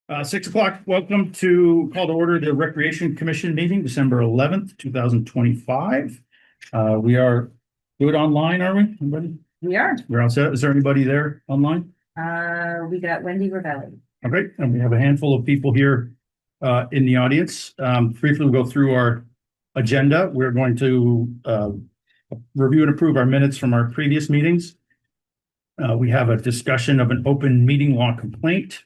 6 o'clock. Welcome to call to order the Recreation Commission meeting, December 11th, 2025. We are good online, are we? Anybody? We are. We're all set. Is there anybody there online? We got Wendy Ravelli. Okay, and we have a handful of people here in the audience. Briefly, we'll go through our agenda. We're going to review and approve our minutes from our previous meetings. We have a discussion of an open meeting law complaint.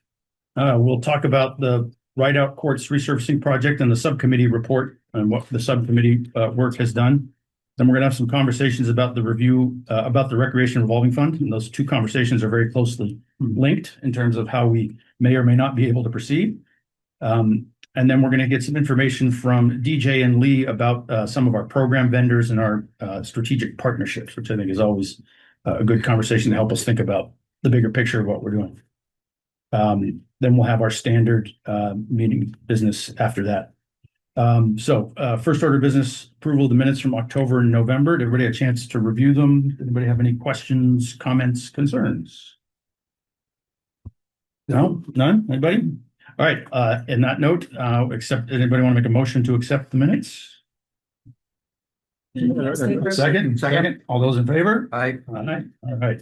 We'll talk about the Rideout Courts resurfacing project and the subcommittee report and what the subcommittee work has done. Then we're going to have some conversations about the review about the Recreation Revolving Fund. And those two conversations are very closely linked in terms of how we may or may not be able to proceed. And then we're going to get some information from DJ and Lee about some of our program vendors and our strategic partnerships, which I think is always a good conversation to help us think about the bigger picture of what we're doing. Then we'll have our standard meeting business after that. First order of business, approval of the minutes from October and November. Did everybody have a chance to review them? Did anybody have any questions, comments, concerns? No? None? Anybody? All right. In that note, anybody want to make a motion to accept the minutes? Second. All those in favor? Aye. All right.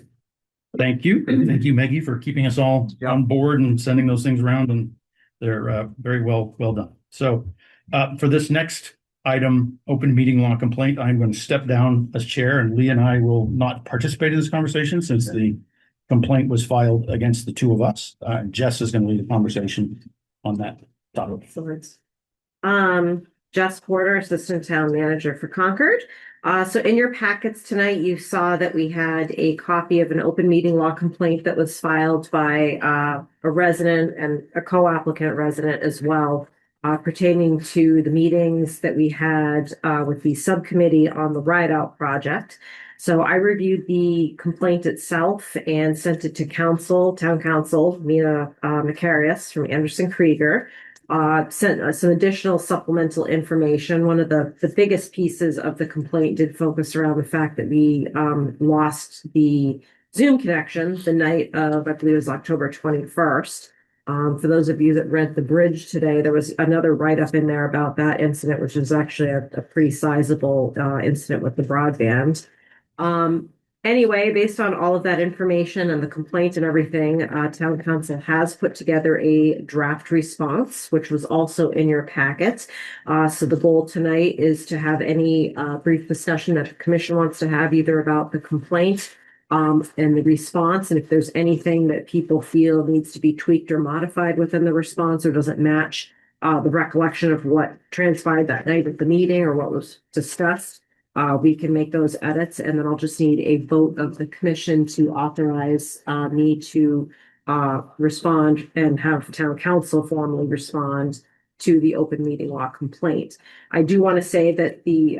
Thank you. Thank you, Maggie, for keeping us all on board and sending those things around, and they're very well done. So for this next item, open meeting law complaint, I'm going to step down as chair, and Lee and I will not participate in this conversation since the complaint was filed against the two of us. Jess is going to lead the conversation on that topic. Excellent. Jess Porter, Assistant Town Manager for Concord. So in your packets tonight, you saw that we had a copy of an open meeting law complaint that was filed by a resident and a co-applicant resident as well, pertaining to the meetings that we had with the subcommittee on the Rideout project. So I reviewed the complaint itself and sent it to town council, Mina Macarius from Anderson Krieger. Sent some additional supplemental information. One of the biggest pieces of the complaint did focus around the fact that we lost the Zoom connection the night of, I believe it was October 21st. For those of you that read The Bridge today, there was another write-up in there about that incident, which is actually a pretty sizable incident with the broadband. Anyway, based on all of that information and the complaint and everything, town council has put together a draft response, which was also in your packet. So the goal tonight is to have any brief discussion that the commission wants to have either about the complaint and the response. And if there's anything that people feel needs to be tweaked or modified within the response or doesn't match the recollection of what transpired that night at the meeting or what was discussed, we can make those edits, and then I'll just need a vote of the commission to authorize me to respond and have town council formally respond to the open meeting law complaint. I do want to say that the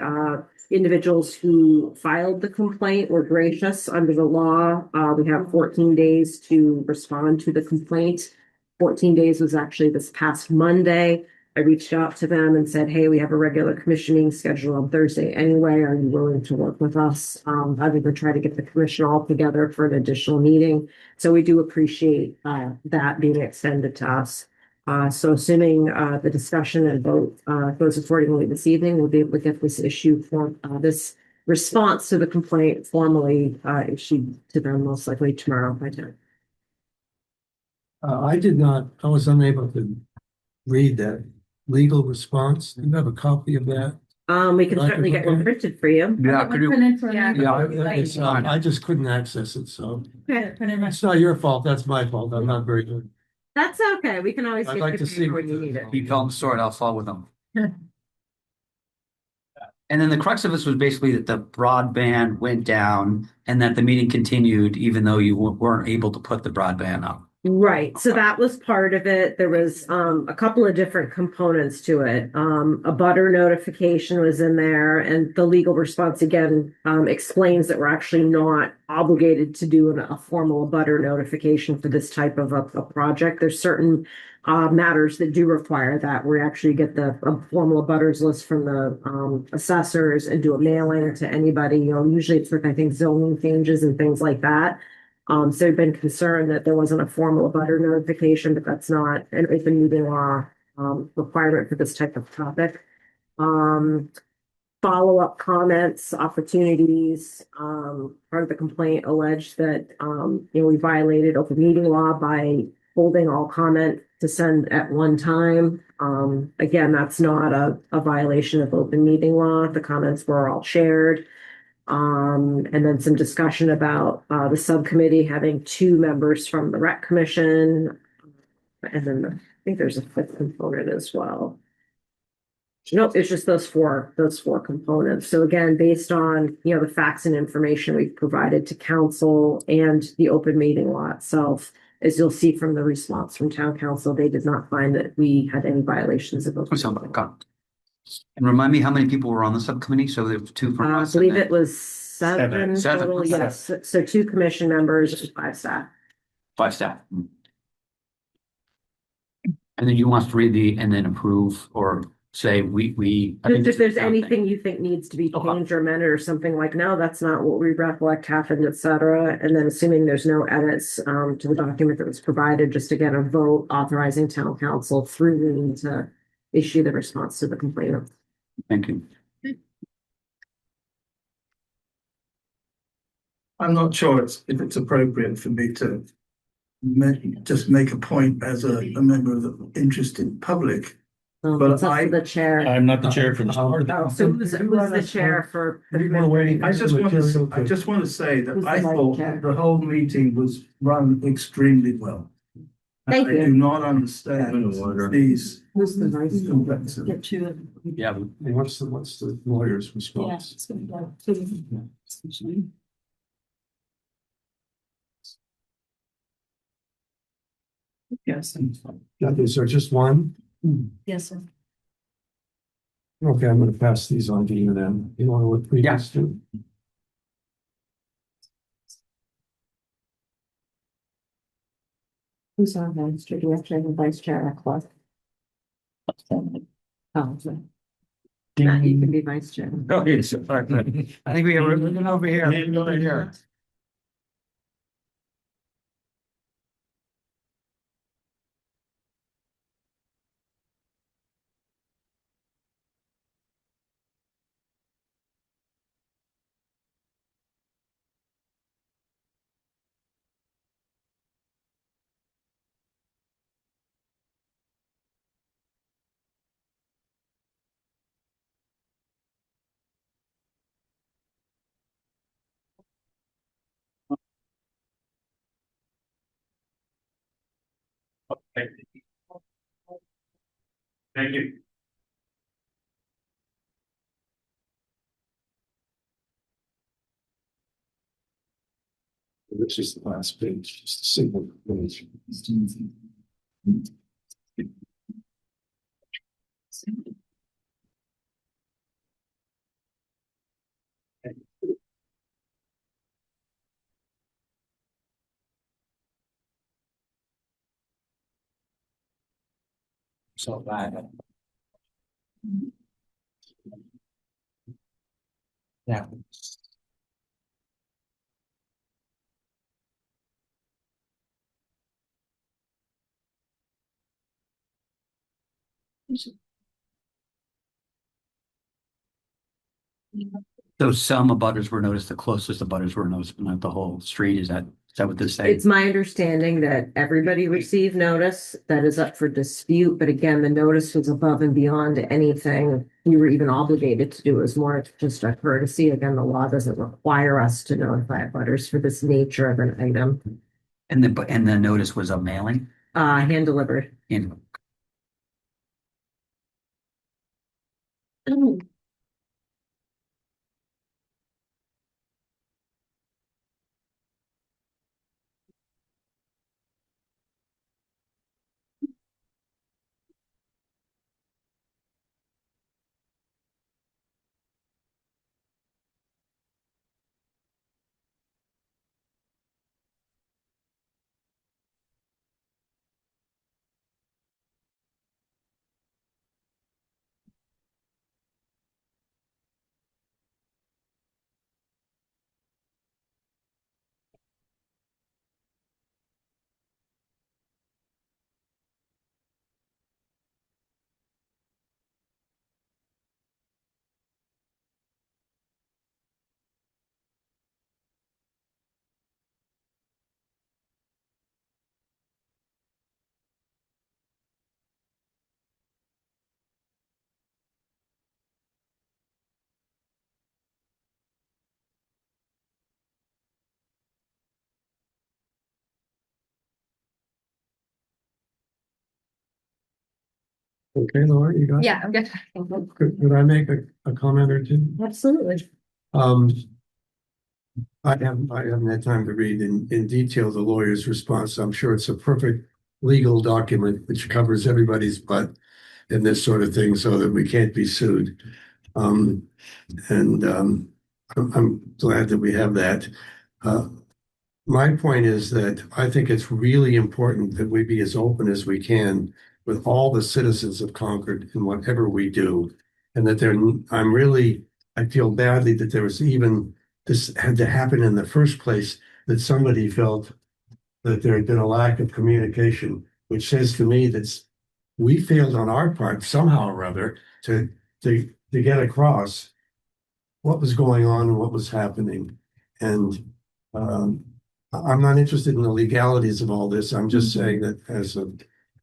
individuals who filed the complaint were gracious under the law. We have 14 days to respond to the complaint. 14 days was actually this past Monday. I reached out to them and said, hey, we have a regular commission meeting scheduled on Thursday anyway. Are you willing to work with us? I've even tried to get the commission all together for an additional meeting. So we do appreciate that being extended to us. So assuming the discussion and vote goes accordingly this evening, we'll be able to get this issue for this response to the complaint formally issued to them most likely tomorrow by 10. I was unable to read that legal response. Do you have a copy of that? We can certainly get one printed for you. Yeah, could you? I just couldn't access it, so Okay. it's not your fault. That's my fault. I'm not very good. That's okay. We can always I'd get like you to see when you need it. You tell them the story, I'll follow with them. And then the crux of this was basically that the broadband went down and that the meeting continued even though you weren't able to put the broadband up. Right. So that was part of it. There was a couple of different components to it. A butter notification was in there, and the legal response again explains that we're actually not obligated to do a formal butter notification for this type of a project. There's certain matters that do require that. We actually get the formal butters list from the assessors and do a mailing to anybody. Usually it's with, I think, zoning changes and things like that. So there'd been concern that there wasn't a formal abutter notification, but that's not an open meeting law requirement for this type of topic. Follow-up comments, opportunities, part of the complaint alleged that, we violated open meeting law by holding all comment to send at one time. Again, that's not a violation of open meeting law. The comments were all shared. And then some discussion about, the subcommittee having two members from the rec commission. And then I think there's a fifth component as well. Nope, it's just those four components. So again, based on, the facts and information we've provided to council and the open meeting law itself, as you'll see from the response from town council, they did not find that we had any violations of open meeting law. And remind me how many people were on the subcommittee? So there was two from I us. believe it was seven Seven. total, yes. So two commission members, 5 staff. 5 staff. And then you want us to read and then approve or say we. I think If there's it's a town thing. anything you think needs to be Okay. changed or amended or something like, no, that's not what we recollect happened, et cetera. And then assuming there's no edits to the document that was provided, just to get a vote authorizing town council through me to issue the response to the complainant. Thank you. I'm not sure if it's appropriate for me to just make a point as a member of the interested public. But It's up to the chair. I'm not the chair for this. Oh, so who's the chair for? the We were waiting. I just want to say that Who's the I vice thought chair? the whole meeting was run extremely well. Thank I you. do not understand these Who's the vice? complexities. Get to it. Yeah. What's the lawyer's response? It's gonna go to- Yes. Is there just one? Yes, sir. Okay, I'm gonna pass these on to you then. You want to look previous to? Who's our vice chair? Do we actually have a vice chair or clerk? Oh, so. Matt, you can be vice chair. Oh, yes. I think we have everything over here. Over here. Thank you. This is the last page, just a single page. So bad. Yeah. So some abutters were noticed, the closest abutters were noticed, but not the whole street. Is that what this saying? It's my understanding that everybody received notice that is up for dispute, but again, the notice was above and beyond anything we were even obligated to do. It was more just a courtesy. Again, the law doesn't require us to notify abutters for this nature of an item. And the notice was a mailing Hand delivered. in. Okay, Laura, you got it? Yeah, I'm good. Could I make a comment or two? Absolutely. Um, I haven't had time to read in detail the lawyer's response. I'm sure it's a perfect legal document which covers everybody's butt in this sort of thing so that we can't be sued. Um, and I'm glad that we have that. Uh, my point is that I think it's really important that we be as open as we can with all the citizens of Concord in whatever we do. And that I feel badly that there was even this had to happen in the first place, that somebody felt that there had been a lack of communication, which says to me that we failed on our part somehow or other to get across what was going on and what was happening. And I'm not interested in the legalities of all this. I'm just saying that as a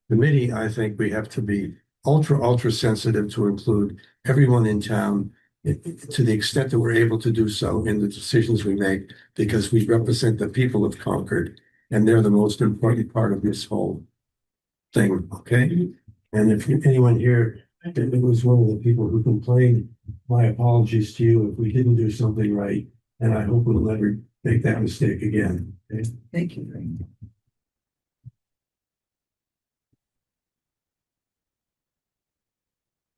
committee, I think we have to be ultra sensitive to include everyone in town to the extent that we're able to do so in the decisions we make, because we represent the people of Concord and they're the most important part of this whole thing, okay? And if anyone here, it was one of the people who complained, my apologies to you if we didn't do something right, and I hope we'll never make that mistake again. Okay? Thank you very much.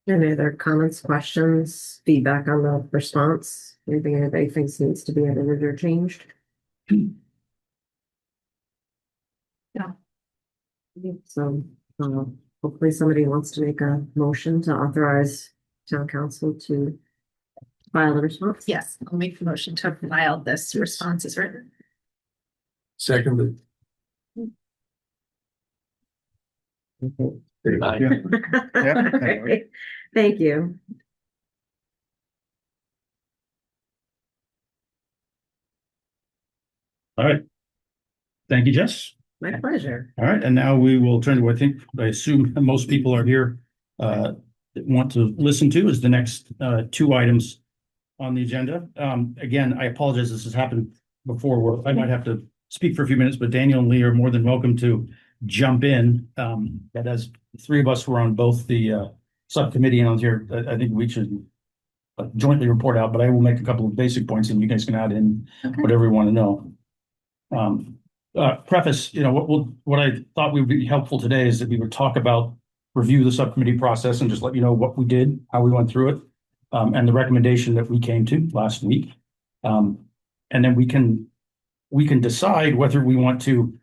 Any other comments, questions, feedback on the response? Anything anybody thinks needs to be edited or changed? Yeah. So, hopefully somebody wants to make a motion to authorize town council to file the response. Yes, I'll make the motion to file this response as written. Seconded. Okay. Yeah. Alright. Thank you. All right. Thank you, Jess. My pleasure. All right, and now we will turn to, I assume most people are here that want to listen to is the next two items on the agenda. Again, I apologize, this has happened before where I might have to speak for a few minutes, but Daniel and Lee are more than welcome to jump in. But as the three of us were on both the subcommittee and on here, I think we should jointly report out, but I will make a couple of basic points and you guys can add in whatever you want to know. Preface, what I thought would be helpful today is that we would talk about, review the subcommittee process and just let you know what we did, how we went through it, and the recommendation that we came to last week. And then we can decide whether we want to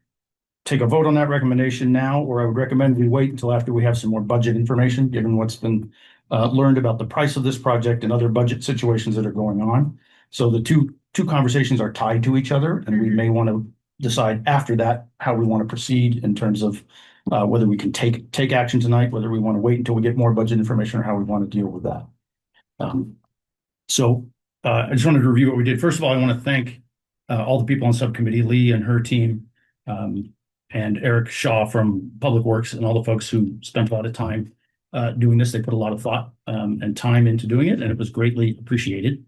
take a vote on that recommendation now, or I would recommend we wait until after we have some more budget information, given what's been learned about the price of this project and other budget situations that are going on. So the two conversations are tied to each other, and we may want to decide after that how we want to proceed in terms of whether we can take action tonight, whether we want to wait until we get more budget information, or how we want to deal with that. So I just wanted to review what we did. First of all, I want to thank all the people on subcommittee, Lee and her team, and Eric Shaw from Public Works, and all the folks who spent a lot of time doing this. They put a lot of thought and time into doing it, and it was greatly appreciated.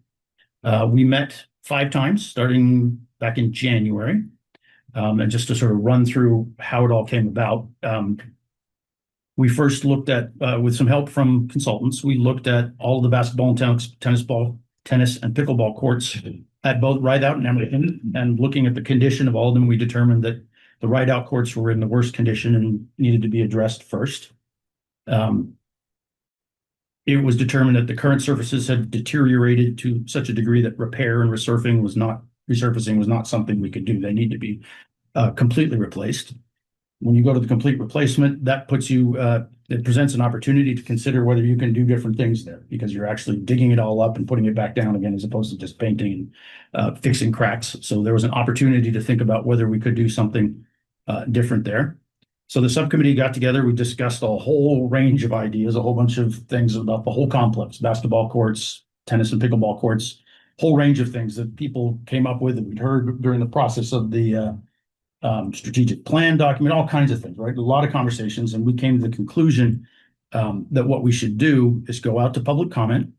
We met 5 times starting back in January. And just to sort of run through how it all came about, we first looked at, with some help from consultants, we looked at all of the basketball and tennis and pickleball courts at both Rideout and Emerson, and looking at the condition of all of them, we determined that the Rideout courts were in the worst condition and needed to be addressed first. It was determined that the current surfaces had deteriorated to such a degree that repair and resurfacing was not something we could do. They need to be completely replaced. When you go to the complete replacement, that puts you, it presents an opportunity to consider whether you can do different things there, because you're actually digging it all up and putting it back down again, as opposed to just painting and fixing cracks. So there was an opportunity to think about whether we could do something different there. So the subcommittee got together, we discussed a whole range of ideas, a whole bunch of things about the whole complex, basketball courts, tennis and pickleball courts, whole range of things that people came up with that we'd heard during the process of the strategic plan document, all kinds of things, right? A lot of conversations, and we came to the conclusion that what we should do is go out to public comment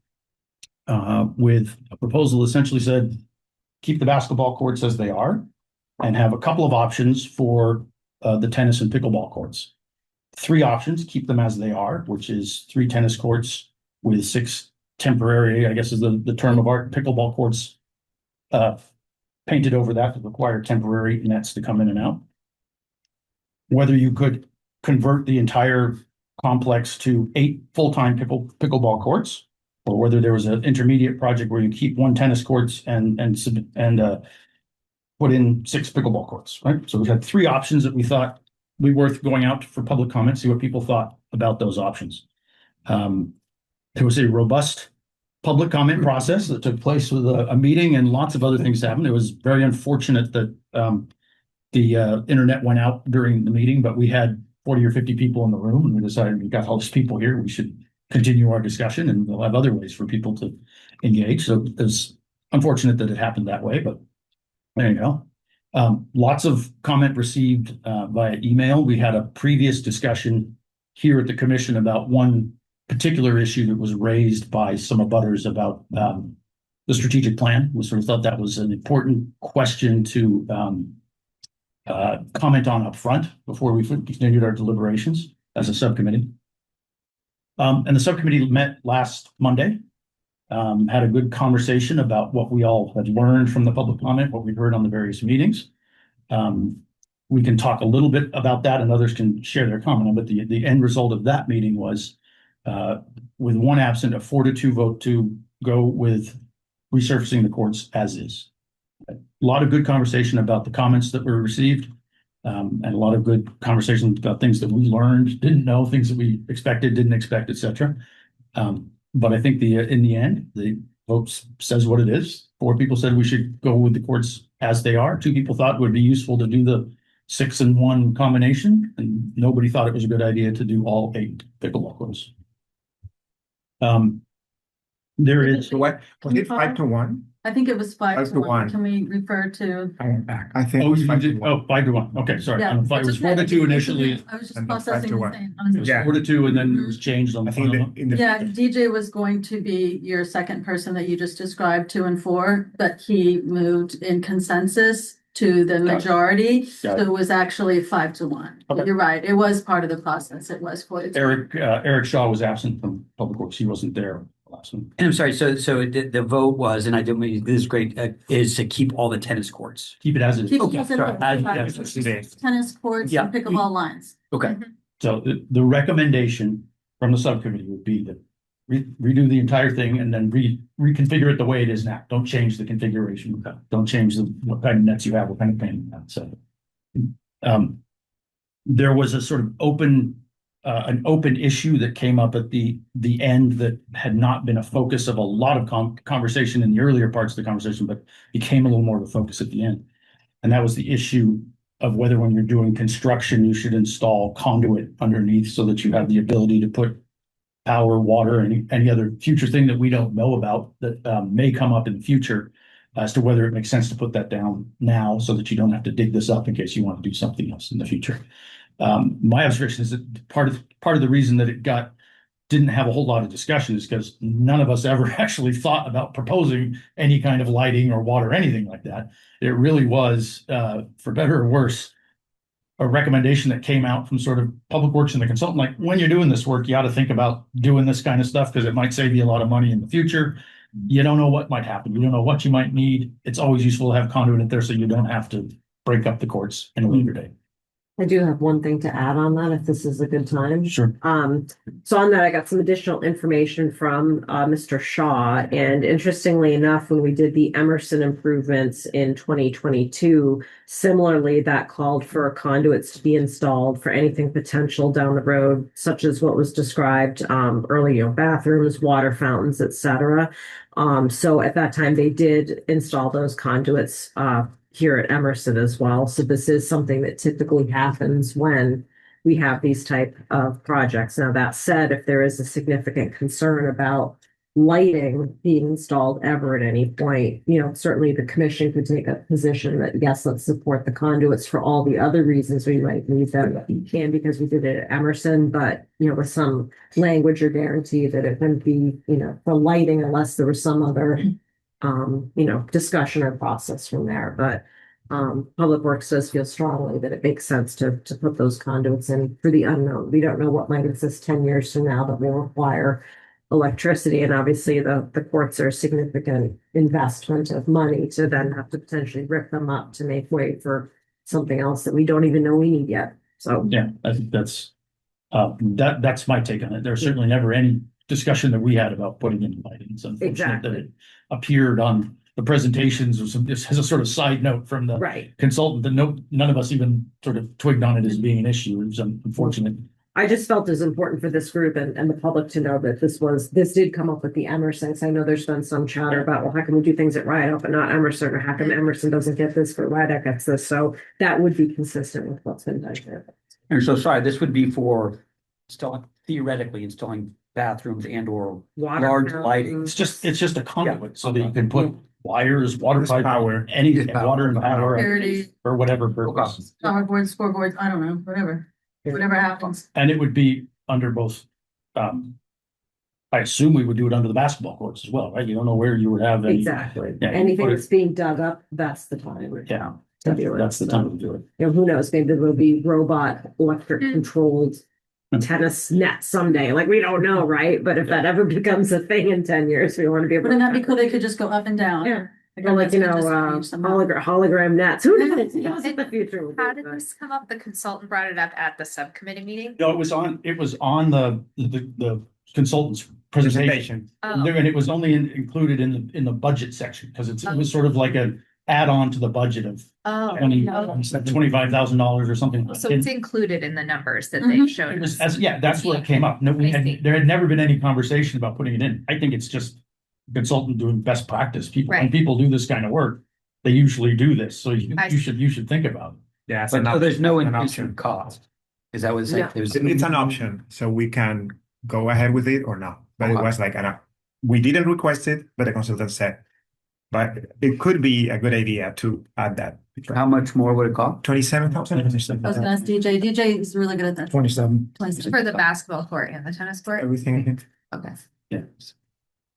with a proposal that essentially said, keep the basketball courts as they are and have a couple of options for the tennis and pickleball courts. three options, keep them as they are, which is 3 tennis courts with 6 temporary, I guess is the term of art, pickleball courts painted over that to require temporary nets to come in and out. Whether you could convert the entire complex to 8 full-time pickleball courts, or whether there was an intermediate project where you keep 1 tennis courts and put in 6 pickleball courts, right? So we had 3 options that we thought we worth going out for public comment, see what people thought about those options. There was a robust public comment process that took place with a meeting and lots of other things happened. It was very unfortunate that the internet went out during the meeting, but we had 40 or 50 people in the room, and we decided we've got all these people here, we should continue our discussion, and we'll have other ways for people to engage. So it's unfortunate that it happened that way, but there you go. Lots of comment received via email. We had a previous discussion here at the commission about one particular issue that was raised by some abutters about the strategic plan. We sort of thought that was an important question to comment on up front before we continued our deliberations as a subcommittee. And the subcommittee met last Monday, had a good conversation about what we all had learned from the public comment, what we heard on the various meetings. We can talk a little bit about that and others can share their comment, but the end result of that meeting was with 1 absent, a 4-2 vote to go with resurfacing the courts as is. A lot of good conversation about the comments that were received, and a lot of good conversations about things that we learned, didn't know, things that we expected, didn't expect, etc. But I think in the end, the vote says what it is. 4 people said we should go with the courts as they are. 2 people thought it would be useful to do the 6 and 1 combination, and nobody thought it was a good idea to do all 8 pickleball courts. There is. So what, was it 5-1? I think it was 5 5 to 1. Can we refer to? I went back. I think it Oh, was you 5 to did, 1. 5-1. Okay, sorry. Yeah, I thought it was 4-2 initially. I was just And then 5 to processing the 1. same. It was Yeah. 4-2, and then it was changed on the I think final. in the. Yeah, DJ was going to be your second person that you just described, 2 and 4, but he moved in consensus to the majority. Got So it. it was actually 5-1. Okay. You're right. It was part of the process. It was 4-2. Eric Shaw was absent from Public Works. He wasn't there last one. And I'm sorry, so the vote was, and I didn't mean, this is great, is to keep all the tennis courts. Keep it as it is. Keep Okay, us in sorry. the tennis courts Yeah. and pickleball lines. Okay, So the recommendation from the subcommittee would be that redo the entire thing and then reconfigure it the way it is now. Don't change the configuration. Don't change what kind of nets you have, what kind of paint you have. So there was a sort of an open issue that came up at the end that had not been a focus of a lot of conversation in the earlier parts of the conversation, but became a little more of a focus at the end. And that was the issue of whether when you're doing construction, you should install conduit underneath so that you have the ability to put power, water, any other future thing that we don't know about that may come up in the future, as to whether it makes sense to put that down now so that you don't have to dig this up in case you want to do something else in the future. My observation is that part of the reason that it didn't have a whole lot of discussion is because none of us ever actually thought about proposing any kind of lighting or water or anything like that. It really was, for better or worse, a recommendation that came out from sort of Public Works and the consultant, like, when you're doing this work, you ought to think about doing this kind of stuff because it might save you a lot of money in the future. You don't know what might happen. You don't know what you might need. It's always useful to have conduit in there so you don't have to break up the courts in a later date. I do have one thing to add on that, if this is a good time. Sure. So on that, I got some additional information from Mr. Shaw. And interestingly enough, when we did the Emerson improvements in 2022, similarly, that called for conduits to be installed for anything potential down the road, such as what was described earlier, bathrooms, water fountains, etc. So at that time, they did install those conduits here at Emerson as well. So this is something that typically happens when we have these type of projects. Now, that said, if there is a significant concern about lighting being installed ever at any point, certainly the commission could take a position that, yes, let's support the conduits for all the other reasons we might need them. You can, because we did it at Emerson, but, with some language or guarantee that it wouldn't be, for lighting unless there was some other discussion or process from there. But Public Works does feel strongly that it makes sense to put those conduits in for the unknown. We don't know what might exist 10 years from now that will require electricity. And obviously the courts are a significant investment of money to then have to potentially rip them up to make way for something else that we don't even know we need yet. So Yeah, I think that's my take on it. There's certainly never any discussion that we had about putting in lighting. It's unfortunate that Exactly. it appeared on the presentations or some, just as a sort of side note from the right. consultant, that none of us even sort of twigged on it as being an issue. It was unfortunate. I just felt it was important for this group and the public to know that this did come up with the Emerson. 'Cause I know there's been some chatter about, well, how can we do things at Ride Up but not Emerson, or how come Emerson doesn't get this but Ride Up gets this? So that would be consistent with what's been done here. And so, sorry, this would be for theoretically installing bathrooms and or Water large fountains. lighting. It's just a conduit so that you can put wires, water pipe, Power. any Yeah. water and power Security, for whatever purpose. powerboard, scoreboard, I don't know, whatever happens. And it would be under both, I assume we would do it under the basketball courts as well, right? You don't know where you would have any. Exactly. Yeah, Anything but that's being dug up, that's the time. Yeah, To do it. that's the time to do it. You know, who knows? Maybe there will be robot, electric controlled tennis nets someday. Like, we don't know, right? But if that ever becomes a thing in 10 years, we want to be able Wouldn't to. that be cool? They could just go up and down. Yeah. Like, Or like, you know, that's gonna just change somehow. hologram nets. Who knows? Who knows what the future will be. How did this come up? The consultant brought it up at the subcommittee meeting? No, it was on the consultant's presentation. Oh, And it was only included in the budget section, because it was sort of like an add-on to the budget of oh, $25,000 or something. so it's included in the numbers that Mhm. they've It shown was, us. that's where it came up. No, I see. there had never been any conversation about putting it in. I think it's just consultant doing best practice. When Right. people do this kind of work, they usually do this. So I you should think about it. Yeah, it's But an so there's no an increase in option. cost. Is that what it's No. like? There's. It's an option, so we can go ahead with it or not. But it Okay. was like, we didn't request it, but the consultant said. But it could be a good idea to add that. How much more would it cost? 27,000? I was gonna ask DJ. DJ is really good at that. 27. For the basketball court and the tennis court? Everything. Okay. Yeah.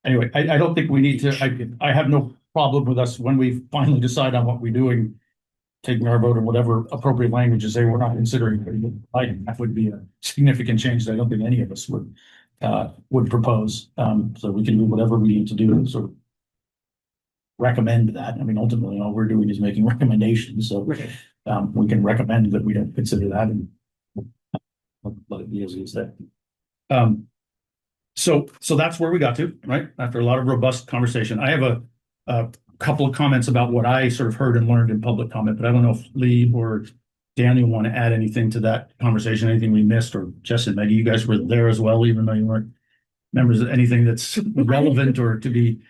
Anyway, I don't think we need to, I have no problem with us when we finally decide on what we're doing, taking our vote in whatever appropriate language to say we're not considering it. That would be a significant change that I don't think any of us would propose. So we can do whatever we need to do to sort of recommend that. I mean, ultimately, all we're doing is making recommendations, so Right. we can recommend that we don't consider that and let it be as it is there. So that's where we got to, right? After a lot of robust conversation. I have a couple of comments about what I sort of heard and learned in public comment, but I don't know if Lee or Daniel want to add anything to that conversation, anything we missed, or Jess and Maggie, you guys were there as well, even though you weren't members of anything that's relevant or to be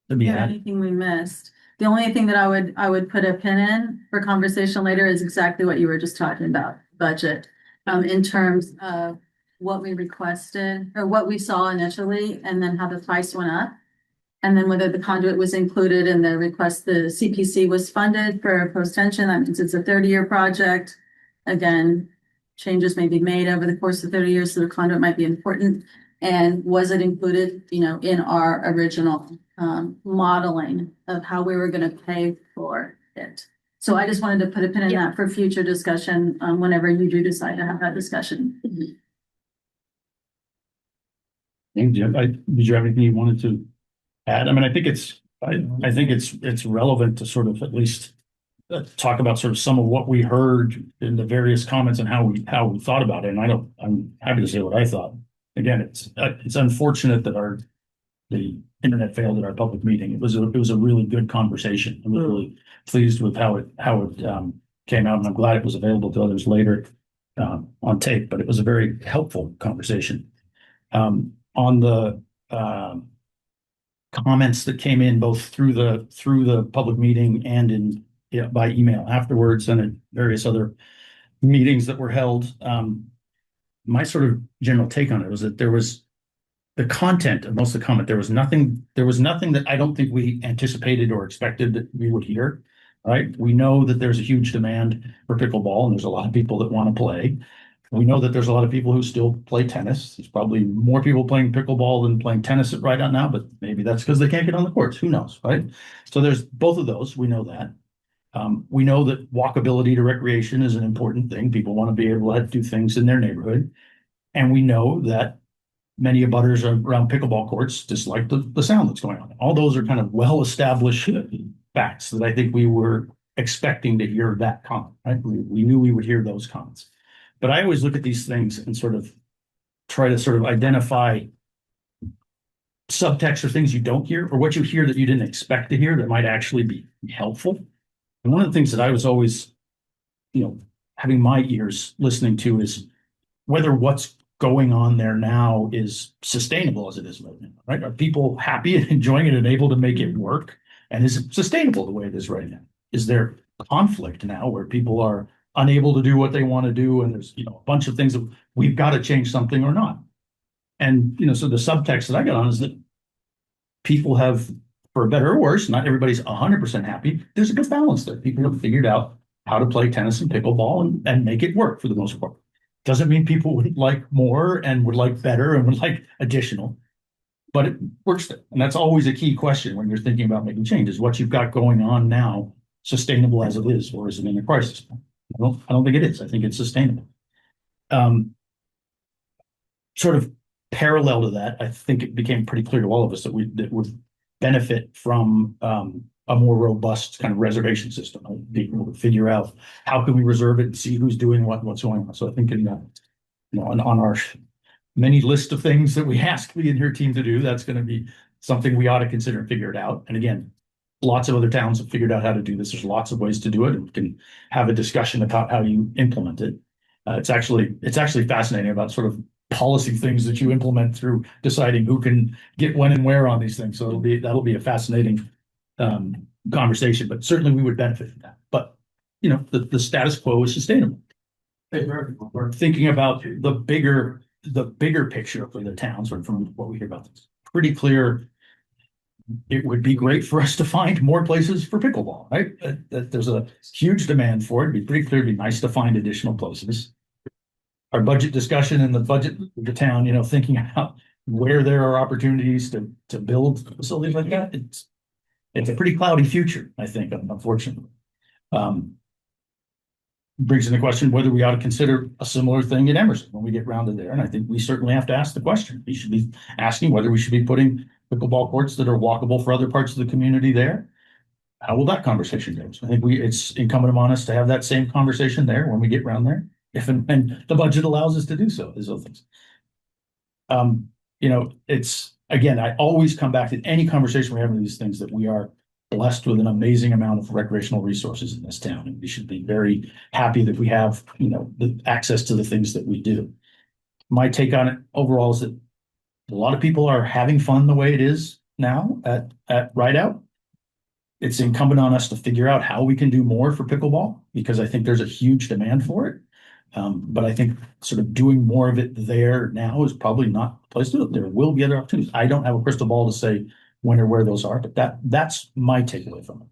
Yeah, added. anything we missed. The only thing that I would put a pin in for conversation later is exactly what you were just talking about, budget. In terms of what we requested or what we saw initially and then how the price went up. And then whether the conduit was included in the request, the CPC was funded for post-tension. That means it's a 30-year project. Again, changes may be made over the course of 30 years, so the conduit might be important. And was it included, in our original modeling of how we were going to pay for it? So I just wanted to put a pin in that for future discussion, whenever you do decide to have that discussion. Did you have anything you wanted to add? I mean, I think it's relevant to sort of at least talk about sort of some of what we heard in the various comments and how we thought about it. And I'm happy to say what I thought. Again, it's unfortunate that the internet failed at our public meeting. It was a really good conversation. I'm really pleased with how it came out, and I'm glad it was available to others later on tape. But it was a very helpful conversation. On the comments that came in both through the public meeting and by email afterwards and at various other meetings that were held. My sort of general take on it was that there was the content of most of the comment. There was nothing that I don't think we anticipated or expected that we would hear. Right. We know that there's a huge demand for pickleball and there's a lot of people that want to play. We know that there's a lot of people who still play tennis. There's probably more people playing pickleball than playing tennis right now, but maybe that's because they can't get on the courts. Who knows, right? So there's both of those. We know that. We know that walkability to recreation is an important thing. People want to be able to do things in their neighborhood. And we know that many abutters around pickleball courts dislike the sound that's going on. All those are kind of well-established facts that I think we were expecting to hear that comment, right? We knew we would hear those comments. But I always look at these things and sort of try to sort of identify subtext or things you don't hear, or what you hear that you didn't expect to hear that might actually be helpful. And one of the things that I was always, having my ears listening to is whether what's going on there now is sustainable as it is right now, right? Are people happy and enjoying it and able to make it work? And is it sustainable the way it is right now? Is there conflict now where people are unable to do what they want to do? And there's, a bunch of things that we've got to change something or not. And, so the subtext that I got on is that people have, for better or worse, not everybody's 100% happy. There's a good balance there. People have figured out how to play tennis and pickleball and make it work for the most part. Doesn't mean people would like more and would like better and would like additional, but it works there. And that's always a key question when you're thinking about making changes. What you've got going on now, sustainable as it is, or is it in a crisis? I don't think it is. I think it's sustainable. Sort of parallel to that, I think it became pretty clear to all of us that we would benefit from a more robust kind of reservation system. Right? People would figure out how can we reserve it and see who's doing what's going on. So I think on our many list of things that we ask the In Here team to do, that's going to be something we ought to consider and figure it out. And again, lots of other towns have figured out how to do this. There's lots of ways to do it, and we can have a discussion about how you implement it. It's actually fascinating about sort of policy things that you implement through deciding who can get when and where on these things. So that'll be a fascinating conversation, but certainly we would benefit from that. But the status quo is sustainable. We're thinking about the bigger picture for the towns, or from what we hear about this. Pretty clear. It would be great for us to find more places for pickleball, right? That there's a huge demand for it. It'd be pretty clear. It'd be nice to find additional places. Our budget discussion and the budget of the town, thinking about where there are opportunities to build facilities like that. It's a pretty cloudy future, I think, unfortunately. Brings in the question whether we ought to consider a similar thing in Emerson when we get rounded there. And I think we certainly have to ask the question. We should be asking whether we should be putting pickleball courts that are walkable for other parts of the community there. How will that conversation go? So I think it's incumbent upon us to have that same conversation there when we get around there, if and the budget allows us to do so, is other things. It's, again, I always come back to any conversation we have with these things that we are blessed with an amazing amount of recreational resources in this town. And we should be very happy that we have, the access to the things that we do. My take on it overall is that a lot of people are having fun the way it is now at Rideout. It's incumbent on us to figure out how we can do more for pickleball, because I think there's a huge demand for it. But I think sort of doing more of it there now is probably not the place to do it. There will be other opportunities. I don't have a crystal ball to say when or where those are, but that's my takeaway from it.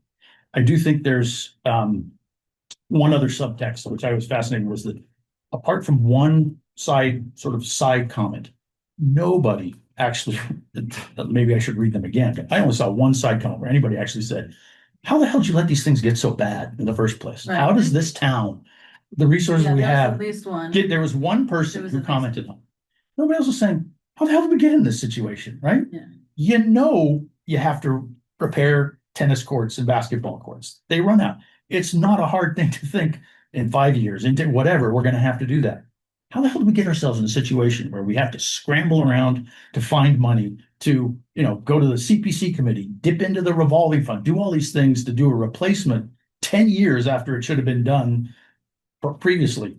I do think there's one other subtext, which I was fascinated, was that apart from one side comment, nobody actually, maybe I should read them again, but I only saw one side comment where anybody actually said, how the hell did you let these things get so bad in the first place? Right. How does this town, the resources we there's have, at least one. there was one person There was who at least commented on it. Nobody else was saying, how the hell did we get in this situation, right? Yeah. You have to repair tennis courts and basketball courts. They run out. It's not a hard thing to think in 5 years, into whatever, we're going to have to do that. How the hell do we get ourselves in a situation where we have to scramble around to find money to, go to the CPC committee, dip into the revolving fund, do all these things to do a replacement 10 years after it should have been done previously?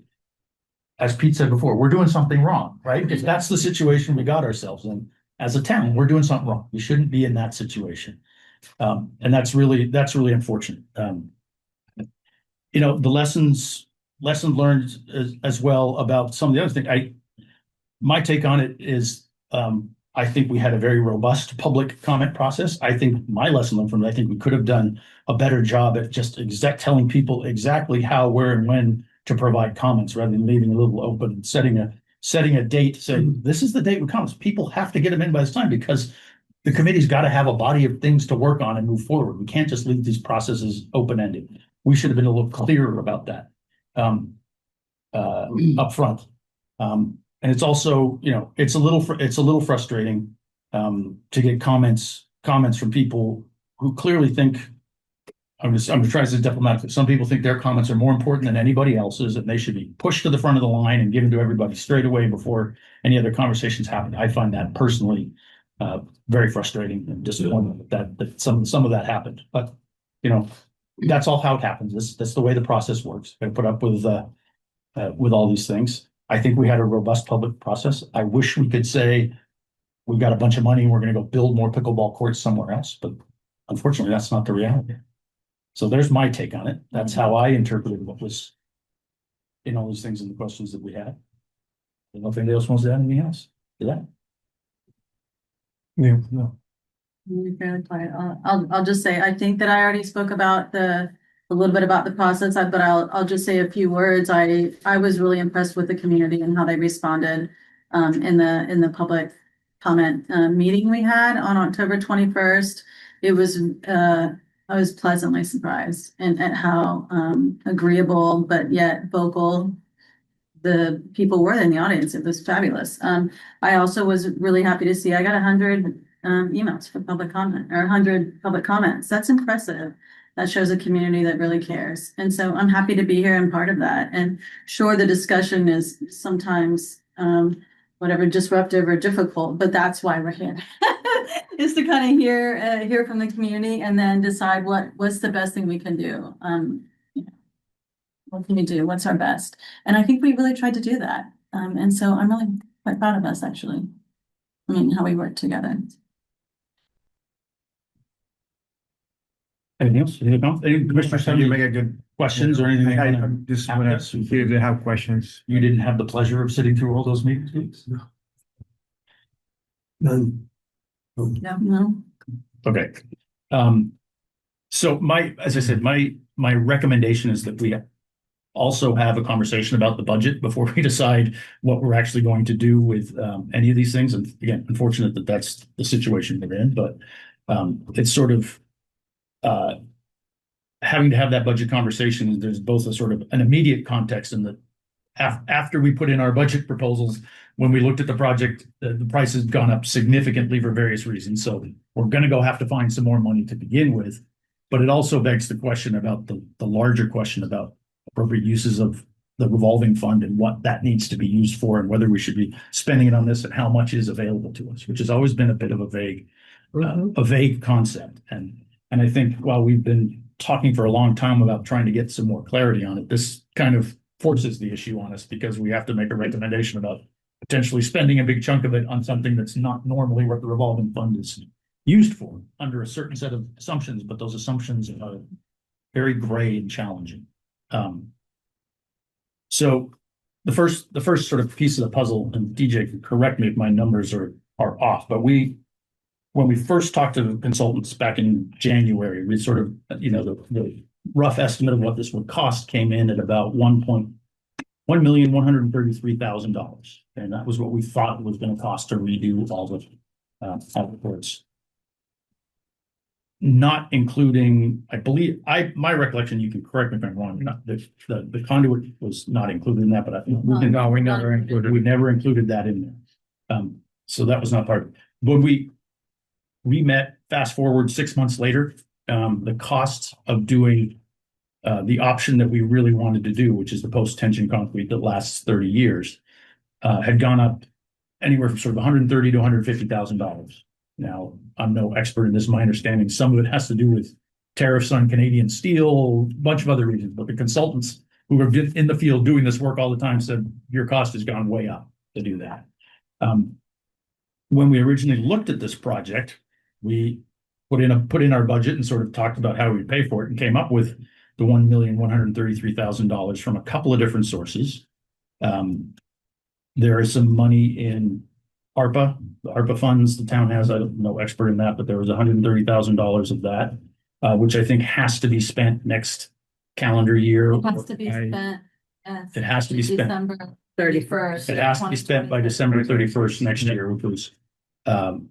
As Pete said before, we're doing something wrong, right? If that's the situation we got ourselves in as a town, we're doing something wrong. We shouldn't be in that situation. And that's really unfortunate. The lessons learned as well about some of the other things. My take on it is, I think we had a very robust public comment process. I think my lesson learned from it, I think we could have done a better job at just telling people exactly how, where, and when to provide comments, rather than leaving a little open and setting a date, saying this is the date with comments. People have to get them in by this time, because the committee's got to have a body of things to work on and move forward. We can't just leave these processes open-ended. we should have been a little clearer about that. Upfront. And it's also, it's a little frustrating to get comments from people who clearly think, I'm trying to say diplomatically, some people think their comments are more important than anybody else's, and they should be pushed to the front of the line and given to everybody straight away before any other conversations happen. I find that personally very frustrating and disappointing that some of that happened. But that's all how it happens. That's the way the process works. I put up with all these things. I think we had a robust public process. I wish we could say we've got a bunch of money and we're going to go build more pickleball courts somewhere else, but unfortunately, that's not the reality. So there's my take on it. That's how I interpreted what was in all these things and the questions that we had. I don't know if anybody else wants to add anything else to that. Yeah, no. Really fairly quiet. I'll just say, I think that I already spoke about a little bit about the process, but I'll just say a few words. I was really impressed with the community and how they responded in the public comment meeting we had on October 21st. It was I was pleasantly surprised at how agreeable but yet vocal the people were in the audience. It was fabulous. I also was really happy to see I got 100 emails for public comment, or 100 public comments. That's impressive. That shows a community that really cares. And so I'm happy to be here and part of that. And sure, the discussion is sometimes whatever, disruptive or difficult, but that's why we're here. Is to kind of hear from the community and then decide what's the best thing we can do. What can we do? What's our best? And I think we really tried to do that. And so I'm really quite proud of us, actually. I mean, how we worked together. Anything else? Any commissioners have You any make a good questions or anything? I they wanna just ask want us? to hear if they have questions. You didn't have the pleasure of sitting through all those meetings? None. No. Okay. So as I said, my recommendation is that we also have a conversation about the budget before we decide what we're actually going to do with any of these things. And again, unfortunate that that's the situation we're in, but it's sort of having to have that budget conversation. There's both a sort of an immediate context in that after we put in our budget proposals, when we looked at the project, the price has gone up significantly for various reasons. So we're going to have to find some more money to begin with. But it also begs the question about the larger question about appropriate uses of the revolving fund and what that needs to be used for, and whether we should be spending it on this and how much is available to us, which has always been a bit of a vague concept. And I think while we've been talking for a long time about trying to get some more clarity on it, this kind of forces the issue on us, because we have to make a recommendation about potentially spending a big chunk of it on something that's not normally what the revolving fund is used for under a certain set of assumptions, but those assumptions are very gray and challenging. So the first sort of piece of the puzzle, and DJ can correct me if my numbers are off, but when we first talked to consultants back in January, we sort of, the rough estimate of what this would cost came in at about $1,133,000. And that was what we thought it was going to cost to redo all the courts. Not including, I believe, my recollection, you can correct me if I'm wrong, the conduit was not included in that, but I think we never included that in there. So that was not part of it. When we met, fast forward 6 months later, the costs of doing the option that we really wanted to do, which is the post-tension concrete that lasts 30 years, had gone up anywhere from sort of $130,000 to $150,000. Now, I'm no expert in this. My understanding, some of it has to do with tariffs on Canadian steel, a bunch of other reasons, but the consultants who are in the field doing this work all the time said, your cost has gone way up to do that. When we originally looked at this project, we put in our budget and sort of talked about how we pay for it, and came up with the $1,133,000 from a couple of different sources. There is some money in ARPA, the ARPA funds the town has. I'm no expert in that, but there was $130,000 of that, which I think has to be spent next calendar year. It has to be spent. It has to be spent. December 31st. It has to be spent by December 31st next year, which was part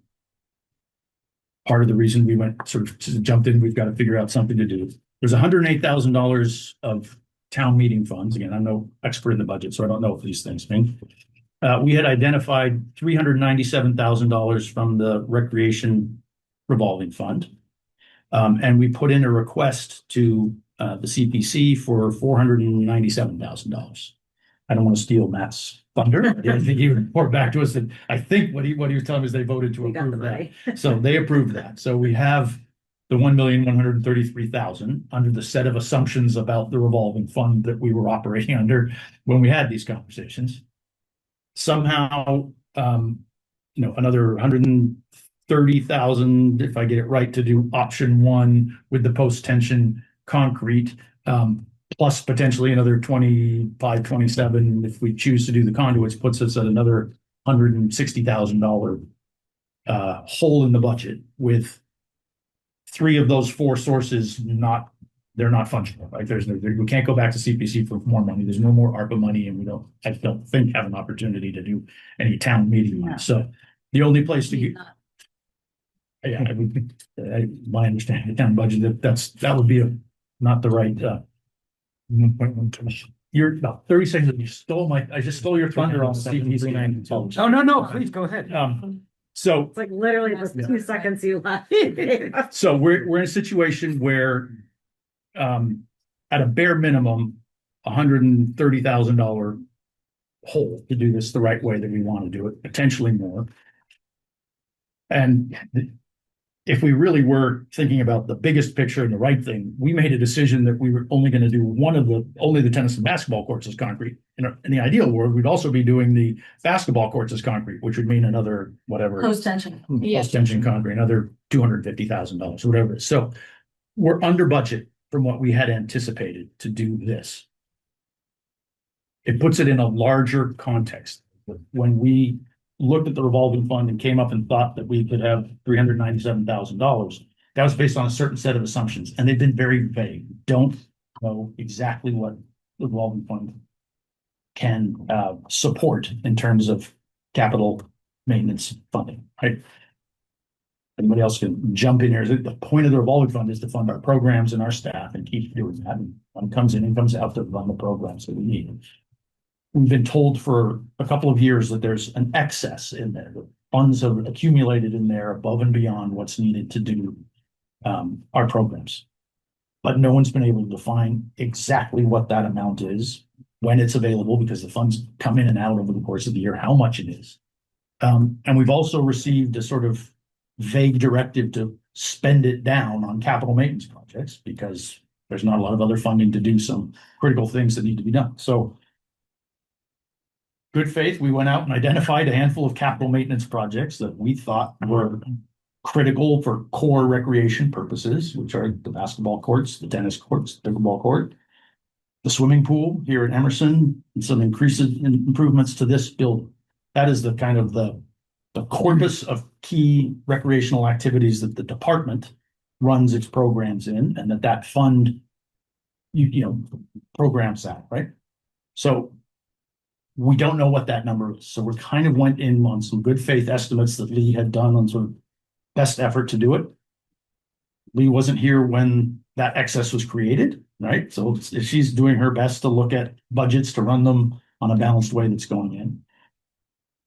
of the reason we went jumped in. We've got to figure out something to do. there's $108,000 of town meeting funds. Again, I'm no expert in the budget, so I don't know what these things mean. We had identified $397,000 from the recreation revolving fund. And we put in a request to the CPC for $497,000. I don't want to steal Matt's thunder. I think he reported back to us that I think what he was telling me is they voted to We got the approve that. money. So they approved that. So we have the $1,133,000 under the set of assumptions about the revolving fund that we were operating under when we had these conversations. Somehow, another 130,000, if I get it right, to do option one with the post-tension concrete, plus potentially another 25, 27, if we choose to do the conduits, puts us at another $160,000 hole in the budget, with three of those four sources they're not functional. Like we can't go back to CPC for more money. There's no more ARPA money, and I don't think have an opportunity to do any town meeting money. So the only place to get, my understanding of the town budget, that would be not the right, you're about 30 seconds. I just stole your thunder on CPC. Oh, no, please go ahead. So It's like literally the 2 seconds you left. So we're in a situation where, at a bare minimum, $130,000 hole to do this the right way that we want to do it, potentially more. And if we really were thinking about the biggest picture and the right thing, we made a decision that we were only going to do only the tennis and basketball courts as concrete. In the ideal world, we'd also be doing the basketball courts as concrete, which would mean another whatever. Post-tension. Post-tension concrete, another $250,000, whatever. So we're under budget from what we had anticipated to do this. It puts it in a larger context. When we looked at the revolving fund and came up and thought that we could have $397,000, that was based on a certain set of assumptions, and they've been very vague. Don't know exactly what the revolving fund can support in terms of capital maintenance funding, right? Anybody else can jump in here. The point of the revolving fund is to fund our programs and our staff and keep doing that. And one comes in and comes out to run the programs that we need. We've been told for a couple of years that there's an excess in there. The funds have accumulated in there above and beyond what's needed to do our programs. But no one's been able to define exactly what that amount is, when it's available, because the funds come in and out over the course of the year, how much it is. And we've also received a sort of vague directive to spend it down on capital maintenance projects, because there's not a lot of other funding to do some critical things that need to be done. So good faith, we went out and identified a handful of capital maintenance projects that we thought were critical for core recreation purposes, which are the basketball courts, the tennis courts, the pickleball court, the swimming pool here at Emerson, and some improvements to this building. That is the kind of the corpus of key recreational activities that the department runs its programs in, and that fund, programs that, right? So we don't know what that number is. So we kind of went in on some good faith estimates that Lee had done on sort of best effort to do it. Lee wasn't here when that excess was created, right? So she's doing her best to look at budgets to run them on a balanced way that's going in.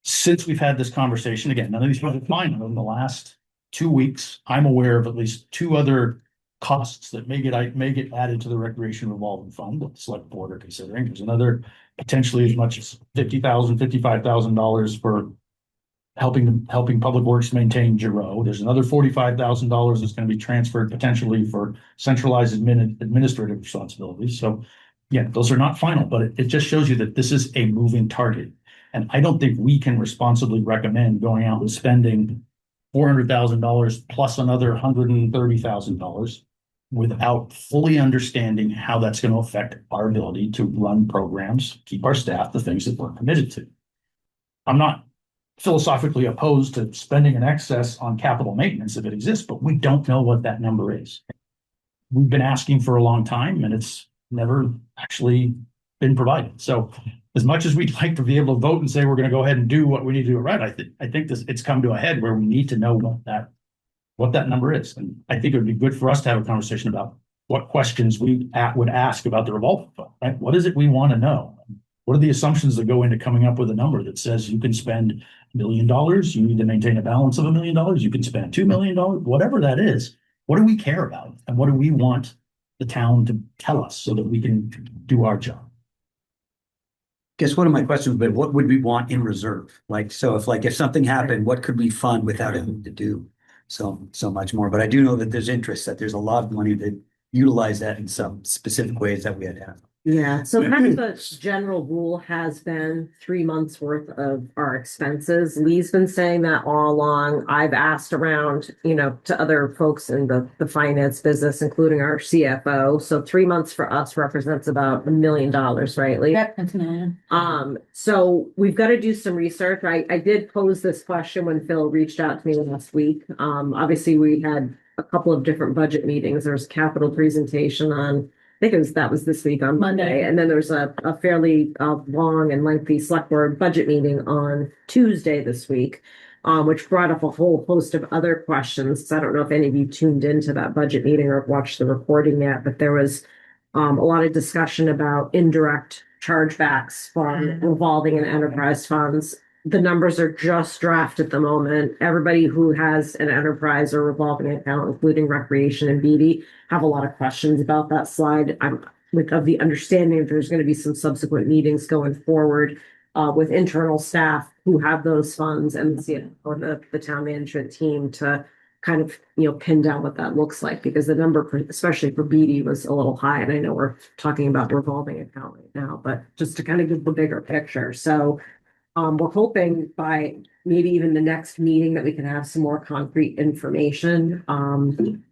Since we've had this conversation, again, none of these budgets mine. In the last 2 weeks, I'm aware of at least 2 other costs that may get added to the recreation revolving fund that the select board are considering. There's another potentially as much as $50,000, $55,000 for helping Public Works maintain Giroux. There's another $45,000 that's going to be transferred potentially for centralized administrative responsibilities. So yeah, those are not final, but it just shows you that this is a moving target. And I don't think we can responsibly recommend going out and spending $400,000 plus another $130,000 without fully understanding how that's going to affect our ability to run programs, keep our staff, the things that we're committed to. I'm not philosophically opposed to spending an excess on capital maintenance if it exists, but we don't know what that number is. We've been asking for a long time, and it's never actually been provided. So as much as we'd like to be able to vote and say we're going to go ahead and do what we need to do right, I think it's come to a head where we need to know what that number is. And I think it would be good for us to have a conversation about what questions we would ask about the revolving fund, right? What is it we want to know? What are the assumptions that go into coming up with a number that says you can spend $1 million, you need to maintain a balance of $1 million, you can spend $2 million, whatever that is. What do we care about? And what do we want the town to tell us so that we can do our job? Guess one of my questions, but what would we want in reserve? Like, so if something happened, what could we fund without having to do so much more? But I do know that there's interest, that there's a lot of money that utilize that in some specific ways that we had to have. Yeah, so kind of the general rule has been 3 months worth of our expenses. Lee's been saying that all along. I've asked around, to other folks in the finance business, including our CFO. So 3 months for us represents about $1 million, right, Lee? Yep, that's a million. So we've got to do some research. I did pose this question when Phil reached out to me last week. Obviously we had a couple of different budget meetings. There was a capital presentation on, I think that was this week on Monday. And then there's a fairly long and lengthy select board budget meeting on Tuesday this week, which brought up a whole host of other questions. I don't know if any of you tuned into that budget meeting or watched the recording yet, but there was a lot of discussion about indirect chargebacks from revolving and enterprise funds. The numbers are just draft at the moment. Everybody who has an enterprise or revolving account, including recreation and BD, have a lot of questions about that slide. I'm of the understanding that there's going to be some subsequent meetings going forward with internal staff who have those funds and the town management team to kind of pin down what that looks like, because the number especially for BD was a little high, and I know we're talking about revolving account right now, but just to kind of give the bigger picture. So we're hoping by maybe even the next meeting that we can have some more concrete information on,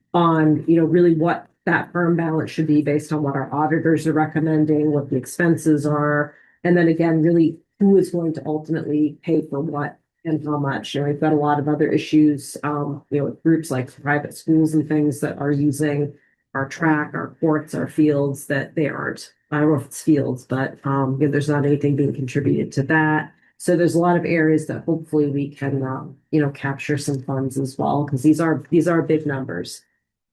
really what that firm balance should be based on what our auditors are recommending, what the expenses are, and then again, really who is going to ultimately pay for what and how much. We've got a lot of other issues, with groups like private schools and things that are using our track, our courts, our fields, that they aren't. I don't know if it's fields, but there's not anything being contributed to that. So there's a lot of areas that hopefully we can, capture some funds as well, because these are big numbers.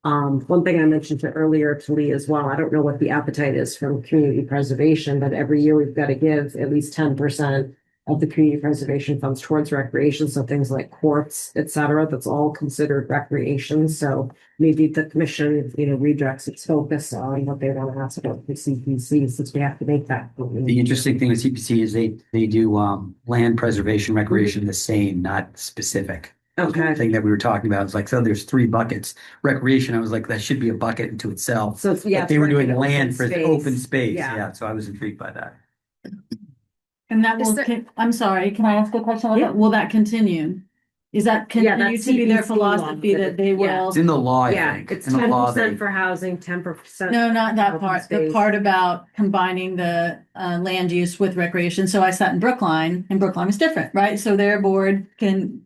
One thing I mentioned earlier to Lee as well, I don't know what the appetite is from community preservation, but every year we've got to give at least 10% of the community preservation funds towards recreation. So things like courts, et cetera, that's all considered recreation. So maybe the commission, redirects its focus on what they want to ask about the CPC, since we have to make that. The interesting thing with CPC is they do land preservation, recreation the same, not specific. Okay. Thing that we were talking about is like, so there's 3 buckets. Recreation, I was like, that should be a bucket into itself. So yeah, But they were doing open land for space. open space. Yeah. Yeah. So I was intrigued by that. And that Is will, there- I'm sorry, can I ask a question? Yeah. Will that continue? Is that continue that's to be their CPC philosophy law. that they Yeah. will? It's in the law, I Yeah, think. it's In the law, 10% for housing, 10%. No, not that open part. The space. part about combining the land use with recreation. So I sat in Brookline, and Brookline was different, right? So their board did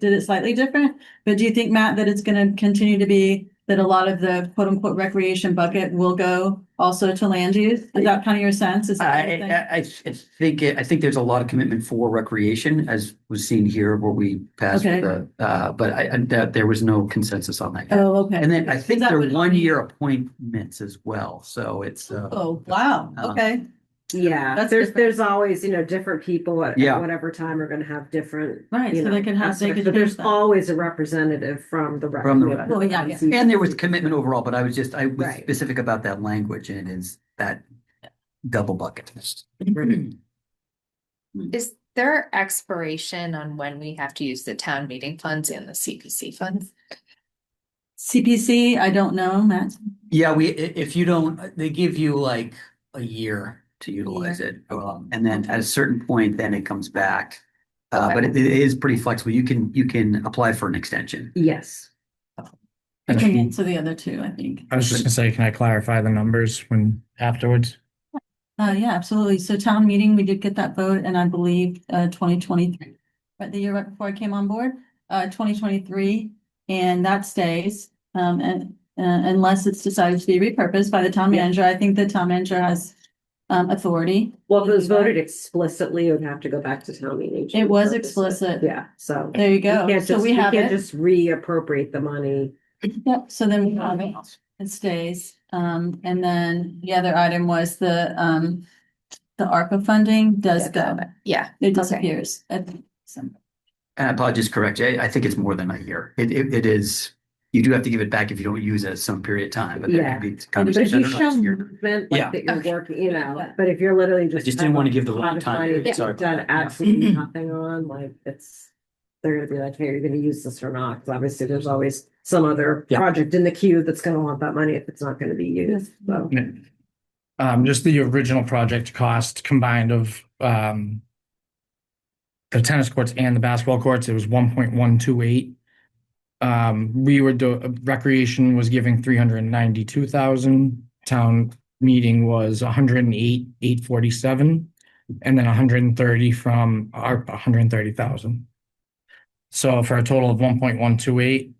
it slightly different. But do you think, Matt, that it's going to continue to be that a lot of the quote unquote recreation bucket will go also to land use? Is that kind of your sense? Is that what you think? I think there's a lot of commitment for recreation, as was seen here where we passed Okay. but there was no consensus on that. Oh, okay. And then I think that they're would- 1-year appointments as well. So it's Oh, wow. Okay. Yeah, That's there's always, different people at Yeah. whatever time are going to have different. Right, so they can have, they aspects, could but there's use that. always a representative from the. From the rec. Well, yeah. and there was commitment overall, but I was Right. specific about that language, and it is that double bucket. Is there expiration on when we have to use the town meeting funds and the CPC funds? CPC, I don't know, Matt. Yeah, if you don't, they give you like a year to utilize it. And then at a certain point, then it comes back. But it is pretty flexible. You can apply for an extension. Yes. I can answer the other two, I think. I was just gonna say, can I clarify the numbers when afterwards? Yeah, absolutely. So town meeting, we did get that vote, and I believe 2023, but the year right before I came on board, 2023, and that stays. And unless it's decided to be repurposed by the town manager, I think the town manager has authority. Well, if it was voted explicitly, it would have to go back to town meeting. to It was repurpose it. explicit. Yeah, so. There you go. We can't So just, we have can't it. just reappropriate the money. Yep, so then we have it. it stays. And then the other item was the ARPA funding does go. Yeah. It disappears at some. And I apologize, correct. I think it's more than a year. It is, you do have to give it back if you don't use it some period of time, but there Yeah. can be But if conversation. I you don't know, show it's a year. movement, Yeah. like that you're Okay. working, but if you're literally I just. just didn't want to give the have a wrong lot of time. money period. Sorry. that you've done absolutely nothing on, like, they're gonna be like, hey, you're gonna use this or not, because obviously there's always some other Yeah. project in the queue that's gonna want that money if it's not gonna be used, so. Just the original project cost combined of the tennis courts and the basketball courts, it was 1.128. Recreation was giving 392,000. Town meeting was 108,847, and then 130 from ARPA, 130,000. So for a total of 1.128.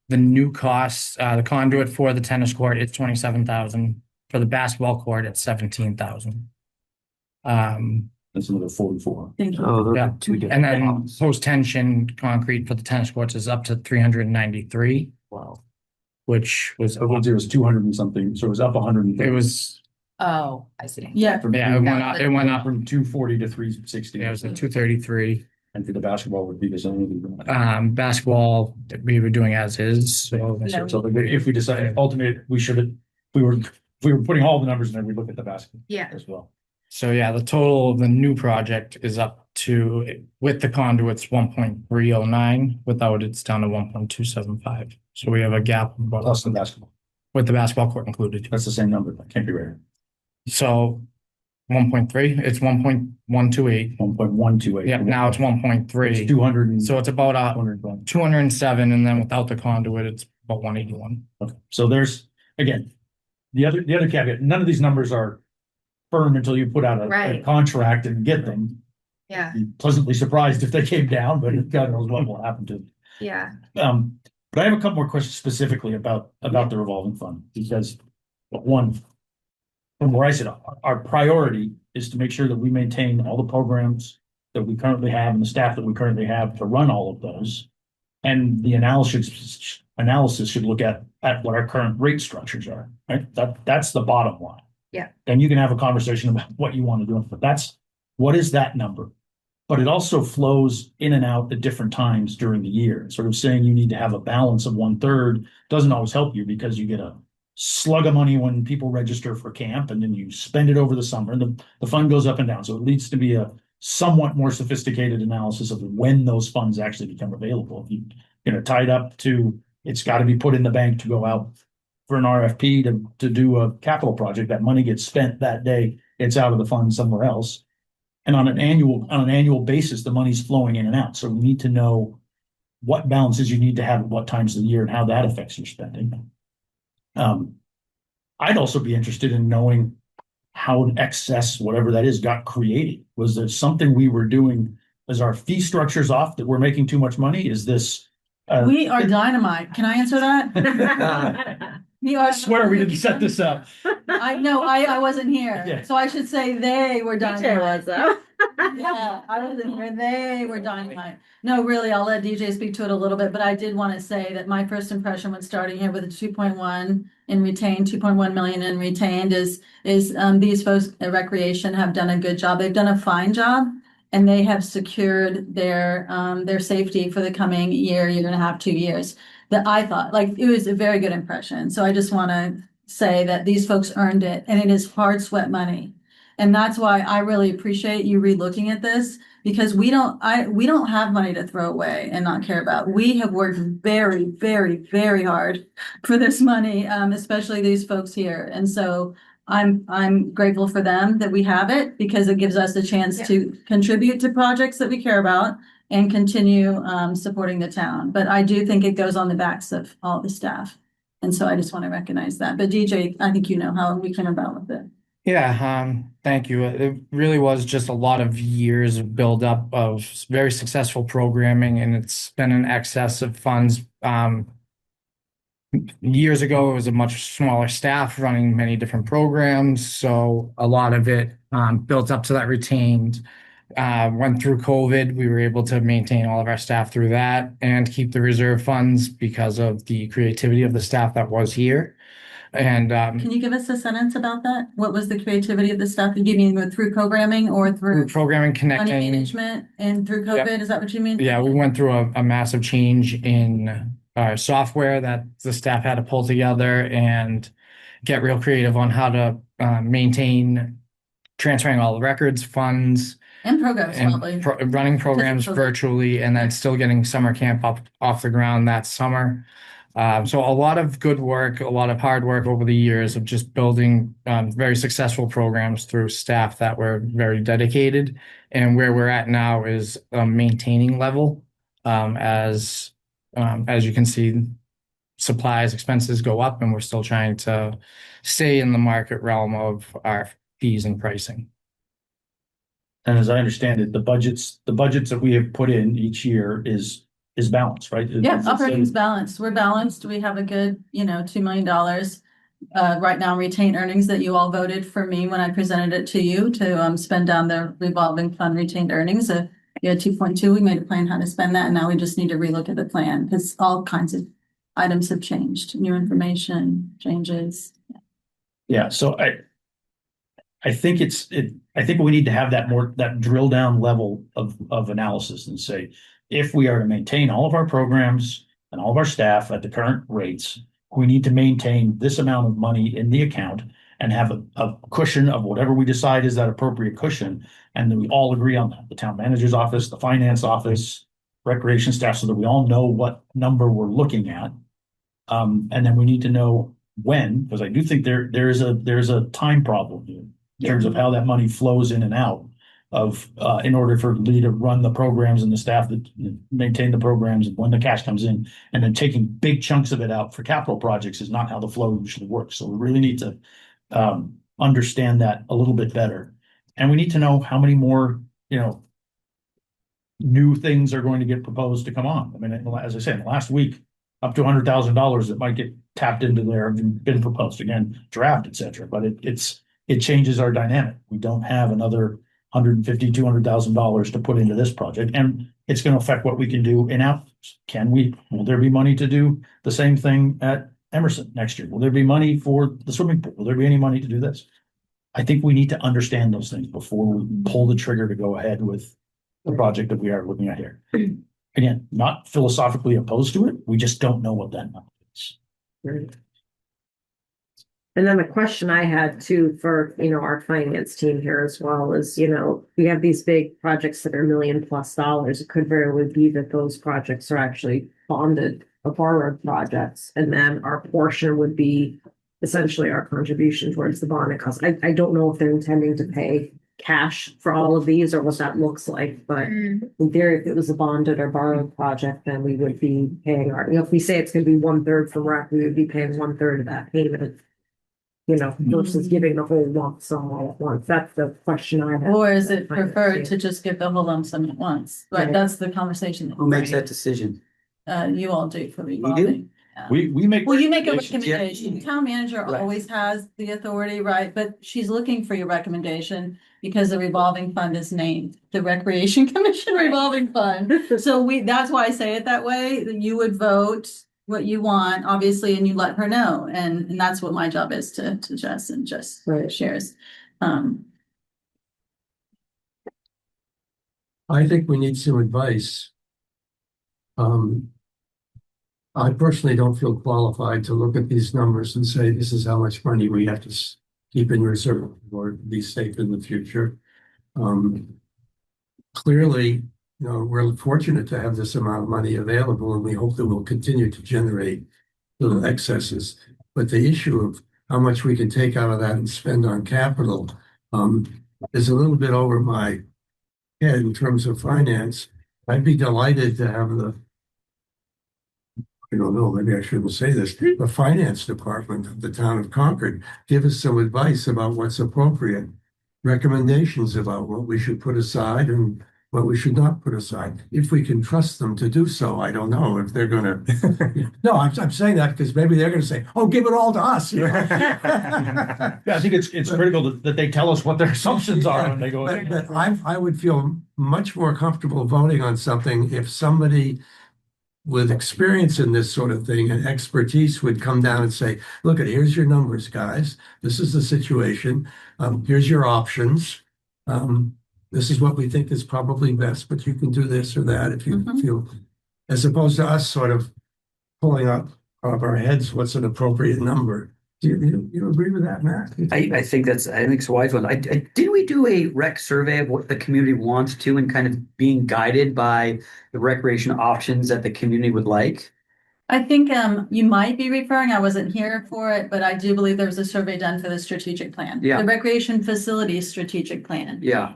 The new costs, the conduit for the tennis court, it's 27,000. For the basketball court, it's 17,000. That's another 44. Thank you. Oh, those Yeah. are two different. And then post-tension concrete for the tennis courts is up to 393. Wow. Which was, So it was 200 and something, so it was up 100. it was, Oh, I see. Yeah, yeah, it went up. From 240 to 360. Yeah, it was at 233. And for the basketball would be the same. Basketball, we were doing as is, so. No. So if we decided ultimately if we were putting all the numbers in there, we look at the basketball Yeah. as well. So yeah, the total of the new project is up to, with the conduits, 1.309. Without it's down to 1.275. So we have a gap of about- Plus the basketball. with the basketball court included. That's the same number. That can't be right. So 1.3, it's 1.128. 1.128. Yeah, now it's 1.3. It's 200 and So it's about 200. 207, and then without the conduit, it's about 181. Okay, so there's, again, the other caveat, none of these numbers are firm until you put out a Right. contract and get them. Yeah. Be pleasantly surprised if they came down, but God knows what will happen to them. Yeah. But I have a couple more questions specifically about the revolving fund, because one, from where I sit, our priority is to make sure that we maintain all the programs that we currently have and the staff that we currently have to run all of those. And the analysis should look at what our current rate structures are, right? That's the bottom line. Yeah. Then you can have a conversation about what you want to do, but what is that number? But it also flows in and out at different times during the year. Sort of saying you need to have a balance of 1/3 doesn't always help you, because you get a slug of money when people register for camp, and then you spend it over the summer, and the fund goes up and down. So it needs to be a somewhat more sophisticated analysis of when those funds actually become available. If you tied up to, it's got to be put in the bank to go out for an RFP to do a capital project, that money gets spent that day, it's out of the fund somewhere else. And on an annual basis, the money's flowing in and out. So we need to know what balances you need to have at what times of the year and how that affects your spending. I'd also be interested in knowing how excess, whatever that is, got created. Was there something we were doing? Is our fee structures off that we're making too much money? Is this? we are dynamite. Can I answer that? We are. I swear we didn't set this up. I know, I wasn't here, Yeah. so I should say they were DJ was, dynamite. though. Yeah, I wasn't here, they were dynamite. No, really, I'll let DJ speak to it a little bit, but I did want to say that my first impression when starting here with the 2.1 in retained, 2.1 million in retained is these folks at Recreation have done a good job. They've done a fine job, and they have secured their safety for the coming year and a half, 2 years. That I thought, like, it was a very good impression. So I just want to say that these folks earned it, and it is hard sweat money. And that's why I really appreciate you relooking at this, because we don't have money to throw away and not care about. We have worked very, very, very hard for this money, especially these folks here. And so I'm grateful for them that we have it, because it gives us a chance to contribute to projects that we care about and continue supporting the town. But I do think it goes on the backs of all the staff. And so I just want to recognize that. But DJ, I think you know how we came about with it. Yeah, thank you. It really was just a lot of years of buildup of very successful programming, and it's been in excess of funds. Years ago, it was a much smaller staff running many different programs, so a lot of it built up to that retained. Went through COVID, we were able to maintain all of our staff through that and keep the reserve funds because of the creativity of the staff that was here. And Can you give us a sentence about that? What was the creativity of the staff? You mean through programming or through programming, money connecting. management and through COVID? Is that what you mean? Yeah, we went through a massive change in software that the staff had to pull together and get real creative on how to maintain transferring all the records, funds, And programs and probably. running programs COVID. virtually, and then still getting summer camp up off the ground that summer. So a lot of good work, a lot of hard work over the years of just building very successful programs through staff that were very dedicated. And where we're at now is maintaining level. As you can see, supplies expenses go up, and we're still trying to stay in the market realm of our fees and pricing. And as I understand it, the budgets that we have put in each year is balanced, right? Yeah, operating's balanced. We're balanced. We have a good, $2 million right now retained earnings that you all voted for me when I presented it to you to spend down the revolving fund retained earnings. You had 2.2. We made a plan how to spend that, and now we just need to relook at the plan because all kinds of items have changed. New information changes. Yeah, so I think I think we need to have that drill down level of analysis and say, if we are to maintain all of our programs and all of our staff at the current rates, we need to maintain this amount of money in the account and have a cushion of whatever we decide is that appropriate cushion. And then we all agree on that, the town manager's office, the finance office, recreation staff, so that we all know what number we're looking at. And then we need to know when, because I do think there is a time problem here in terms of how that money flows in and out of in order for Lee to run the programs and the staff that maintain the programs and when the cash comes in, and then taking big chunks of it out for capital projects is not how the flow usually works. So we really need to understand that a little bit better. And we need to know how many more, new things are going to get proposed to come on. I mean, as I said, in the last week, up to $100,000 that might get tapped into there and been proposed again, draft, et cetera. But it changes our dynamic. We don't have another $150,000, $200,000 to put into this project, and it's going to affect what we can do in outcomes. Will there be money to do the same thing at Emerson next year? Will there be money for the swimming pool? Will there be any money to do this? I think we need to understand those things before we pull the trigger to go ahead with the project that we are looking at here. Again, not philosophically opposed to it. We just don't know what that number is. Right. And then the question I had too for, our finance team here as well is, we have these big projects that are $1 million+ dollars. It could very well be that those projects are actually bonded or borrowed projects. And then our portion would be essentially our contribution towards the bonding cost. I don't know if they're intending to pay cash for all of these or what that looks like, but in theory, if it was a bonded or borrowed project, then we would be paying if we say it's going to be 1/3 from REC, we would be paying 1/3 of that payment. Versus giving the whole lump sum all at once. That's the question I have. Or is it preferred to just give the whole lump sum at once? But that's the conversation. Who makes that decision? You all do for revolving. Yeah. We make. Well, you make a recommendations, yeah. recommendation. Town manager Right. always has the authority, right? But she's looking for your recommendation because the revolving fund is named the Recreation Commission revolving fund. So that's why I say it that way. You would vote what you want, obviously, and you let her know. And that's what my job is to Jess and Jess shares. I think we need some advice. I personally don't feel qualified to look at these numbers and say, this is how much money we have to keep in reserve or be safe in the future. Clearly, we're fortunate to have this amount of money available, and we hope that we'll continue to generate little excesses. But the issue of how much we can take out of that and spend on capital is a little bit over my head in terms of finance. I'd be delighted to have I don't know, maybe I shouldn't say this, the finance department of the town of Concord give us some advice about what's appropriate, recommendations about what we should put aside and what we should not put aside. If we can trust them to do so, I don't know if they're going to. No, I'm saying that because maybe they're going to say, "Oh, give it all to us." Yeah, I think it's critical that they tell us what their assumptions are when they go. But I would feel much more comfortable voting on something if somebody with experience in this sort of thing and expertise would come down and say, look, here's your numbers, guys. This is the situation. Here's your options. This is what we think is probably best, but you can do this or that if you feel, as opposed to us sort of pulling up of our heads what's an appropriate number. Do you agree with that, Matt? I think it's a wise one. Did we do a rec survey of what the community wants to and kind of being guided by the recreation options that the community would like? I think you might be referring, I wasn't here for it, but I do believe there was a survey done for the strategic plan. Yeah. The recreation facilities strategic plan. Yeah.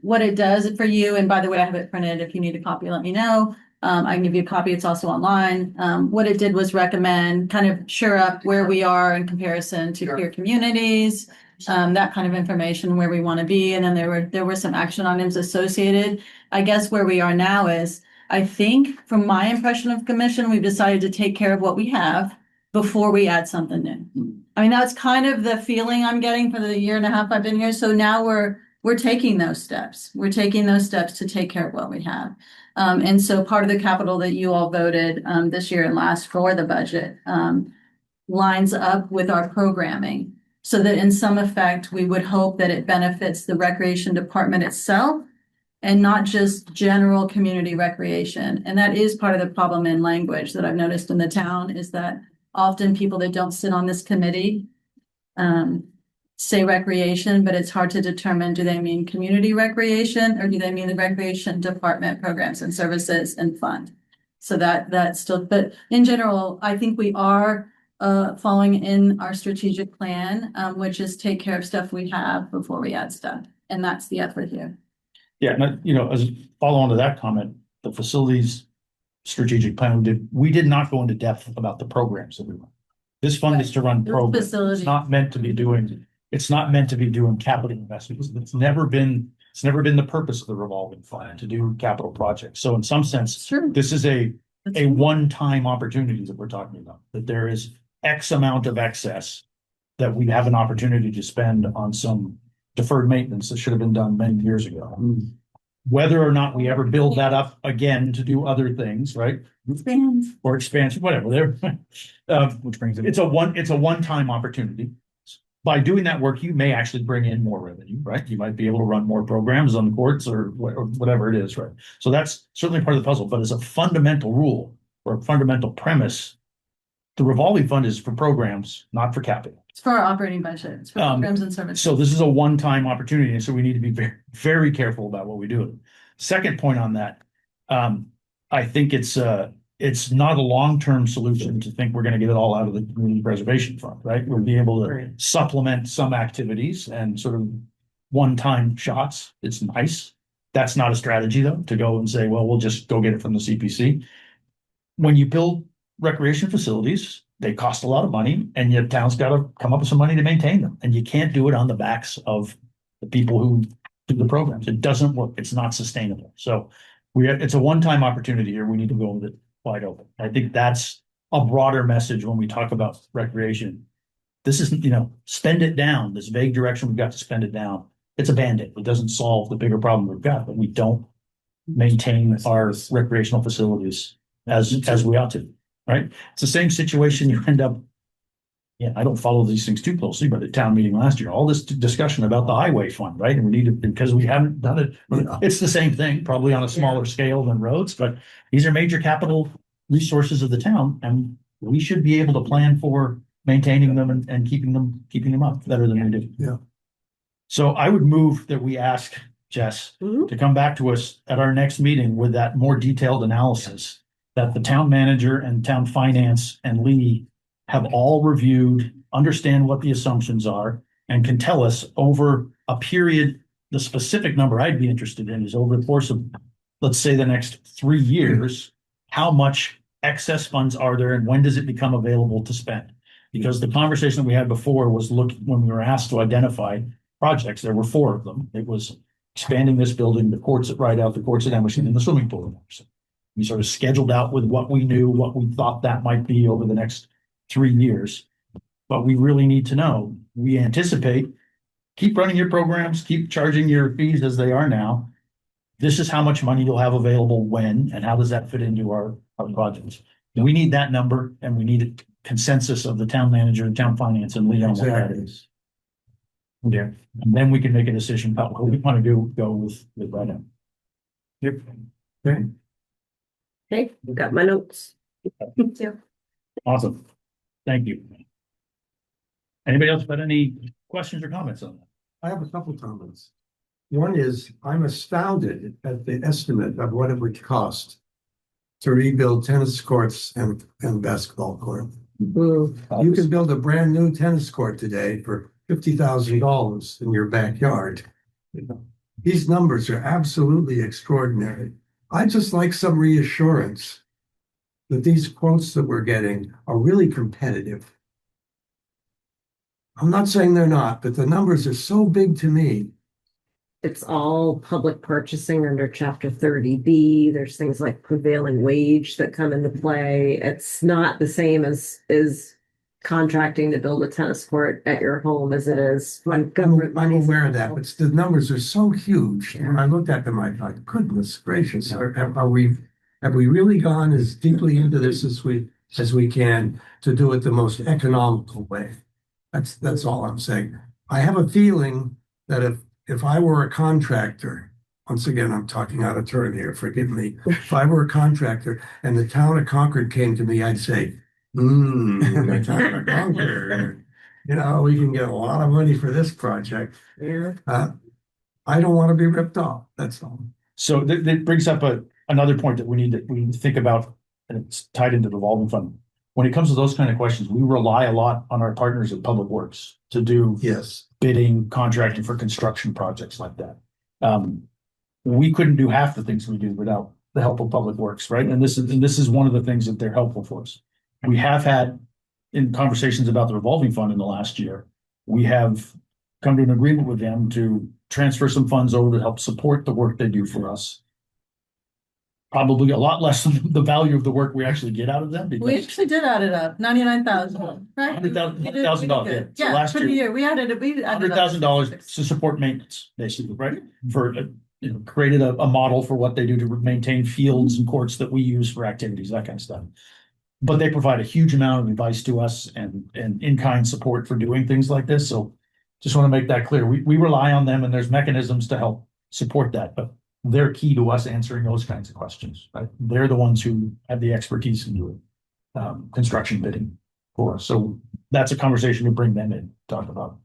What it does for you, and by the way, I have it printed. If you need a copy, let me know. I can give you a copy. It's also online. What it did was recommend kind of shore up where we are in comparison to peer communities, that kind of information, where we want to be. And then there were some action items associated. I guess where we are now is, I think from my impression of commission, we've decided to take care of what we have before we add something new. I mean, that's kind of the feeling I'm getting for the year and a half I've been here. So now we're taking those steps. We're taking those steps to take care of what we have. And so part of the capital that you all voted this year and last for the budget lines up with our programming, so that in some effect, we would hope that it benefits the recreation department itself and not just general community recreation. And that is part of the problem in language that I've noticed in the town, is that often people that don't sit on this committee say recreation, but it's hard to determine, do they mean community recreation or do they mean the recreation department programs and services and fund? So that's still, but in general, I think we are following in our strategic plan, which is take care of stuff we have before we add stuff. And that's the effort here. Yeah, and as a follow on to that comment, the facilities strategic plan we did not go into depth about the programs that we run. This fund is to run programs. It's not meant to be doing capital investments. It's never been the purpose of the revolving fund to do capital projects. So in some sense, this is a one-time opportunity that we're talking about, that there is X amount of excess that we have an opportunity to spend on some deferred maintenance that should have been done many years ago. Whether or not we ever build that up again to do other things, right? Expansion, whatever. Which brings it. It's a one-time opportunity. By doing that work, you may actually bring in more revenue, right? You might be able to run more programs on the courts or whatever it is, right? So that's certainly part of the puzzle. But as a fundamental rule or a fundamental premise, the revolving fund is for programs, not for capital. It's for our operating budget. It's for programs and services. So this is a one-time opportunity, and so we need to be very, very careful about what we do. Second point on that, I think it's not a long-term solution to think we're going to get it all out of the community preservation fund, right? We'll be able to supplement some activities and sort of one-time shots. It's nice. That's not a strategy, though, to go and say, well, we'll just go get it from the CPC. When you build recreation facilities, they cost a lot of money, and your town's got to come up with some money to maintain them. And you can't do it on the backs of the people who do the programs. It doesn't work. It's not sustainable. So it's a one-time opportunity here. We need to go with it wide open. I think that's a broader message when we talk about recreation. This isn't, spend it down, this vague direction we've got to spend it down. It's a Band-Aid. It doesn't solve the bigger problem we've got, but we don't maintain our recreational facilities as we ought to, right? It's the same situation you end up. Yeah, I don't follow these things too closely, but at town meeting last year, all this discussion about the highway fund, right? And we need to, because we haven't done it. It's the same thing, probably on a smaller scale than roads, but these are major capital resources of the town, and we should be able to plan for maintaining them and keeping them up better than we do. Yeah. So I would move that we ask Jess to come back to us at our next meeting with that more detailed analysis that the town manager and town finance and Lee have all reviewed, understand what the assumptions are, and can tell us over a period. The specific number I'd be interested in is over the course of, let's say, the next 3 years, how much excess funds are there and when does it become available to spend? Because the conversation we had before was when we were asked to identify projects, there were 4 of them. It was expanding this building, the courts at Rideout, the courts at Emerson, and the swimming pool at Emerson. We sort of scheduled out with what we knew, what we thought that might be over the next 3 years. But we really need to know. We anticipate, keep running your programs, keep charging your fees as they are now. this is how much money you'll have available when, and how does that fit into our projects? We need that number, and we need a consensus of the town manager, town finance, and Lee on what that Exactly. is. Yeah, and then we can make a decision about what we want to go with that. Yep. Okay. Okay, got my notes. Awesome. Thank you. Anybody else got any questions or comments on that? I have a couple comments. One is, I'm astounded at the estimate of what it would cost to rebuild tennis courts and basketball court. Ooh, You can build a brand new tennis court today for $50,000 in your backyard. These numbers are absolutely extraordinary. I'd just like some reassurance that these quotes that we're getting are really competitive. I'm not saying they're not, but the numbers are so big to me. It's all public purchasing under chapter 30B. There's things like prevailing wage that come into play. It's not the same as contracting to build a tennis court at your home as it is when government I'm money's aware of that, but the numbers are so huge. When I looked at them, I thought, goodness gracious, have we really gone as deeply into this as we can to do it the most economical way? That's all I'm saying. I have a feeling that if I were a contractor, once again, I'm talking out of turn here, forgive me. If I were a contractor and the town of Concord came to me, I'd say, the town of Concord, we can get a lot of money for this project. Yeah. I don't want to be ripped off, that's all. So that brings up another point that we need to think about, and it's tied into the revolving fund. When it comes to those kind of questions, we rely a lot on our partners at Public Works to do Yes. bidding, contracting for construction projects like that. We couldn't do half the things we do without the help of Public Works, right? And this is one of the things that they're helpful for us. We have had in conversations about the revolving fund in the last year, we have come to an agreement with them to transfer some funds over to help support the work they do for us. Probably a lot less than the value of the work we actually get out of them. We Because actually did add it up, 99,000, right? $100,000, Yeah, last for the year. year, we added it. $100,000 to support maintenance, basically, right? For created a model for what they do to maintain fields and courts that we use for activities, that kind of stuff. But they provide a huge amount of advice to us and in-kind support for doing things like this. So just want to make that clear. We rely on them, and there's mechanisms to help support that, but they're key to us answering those kinds of questions, right? They're the ones who have the expertise in doing construction bidding for us. So that's a conversation to bring them in, talk about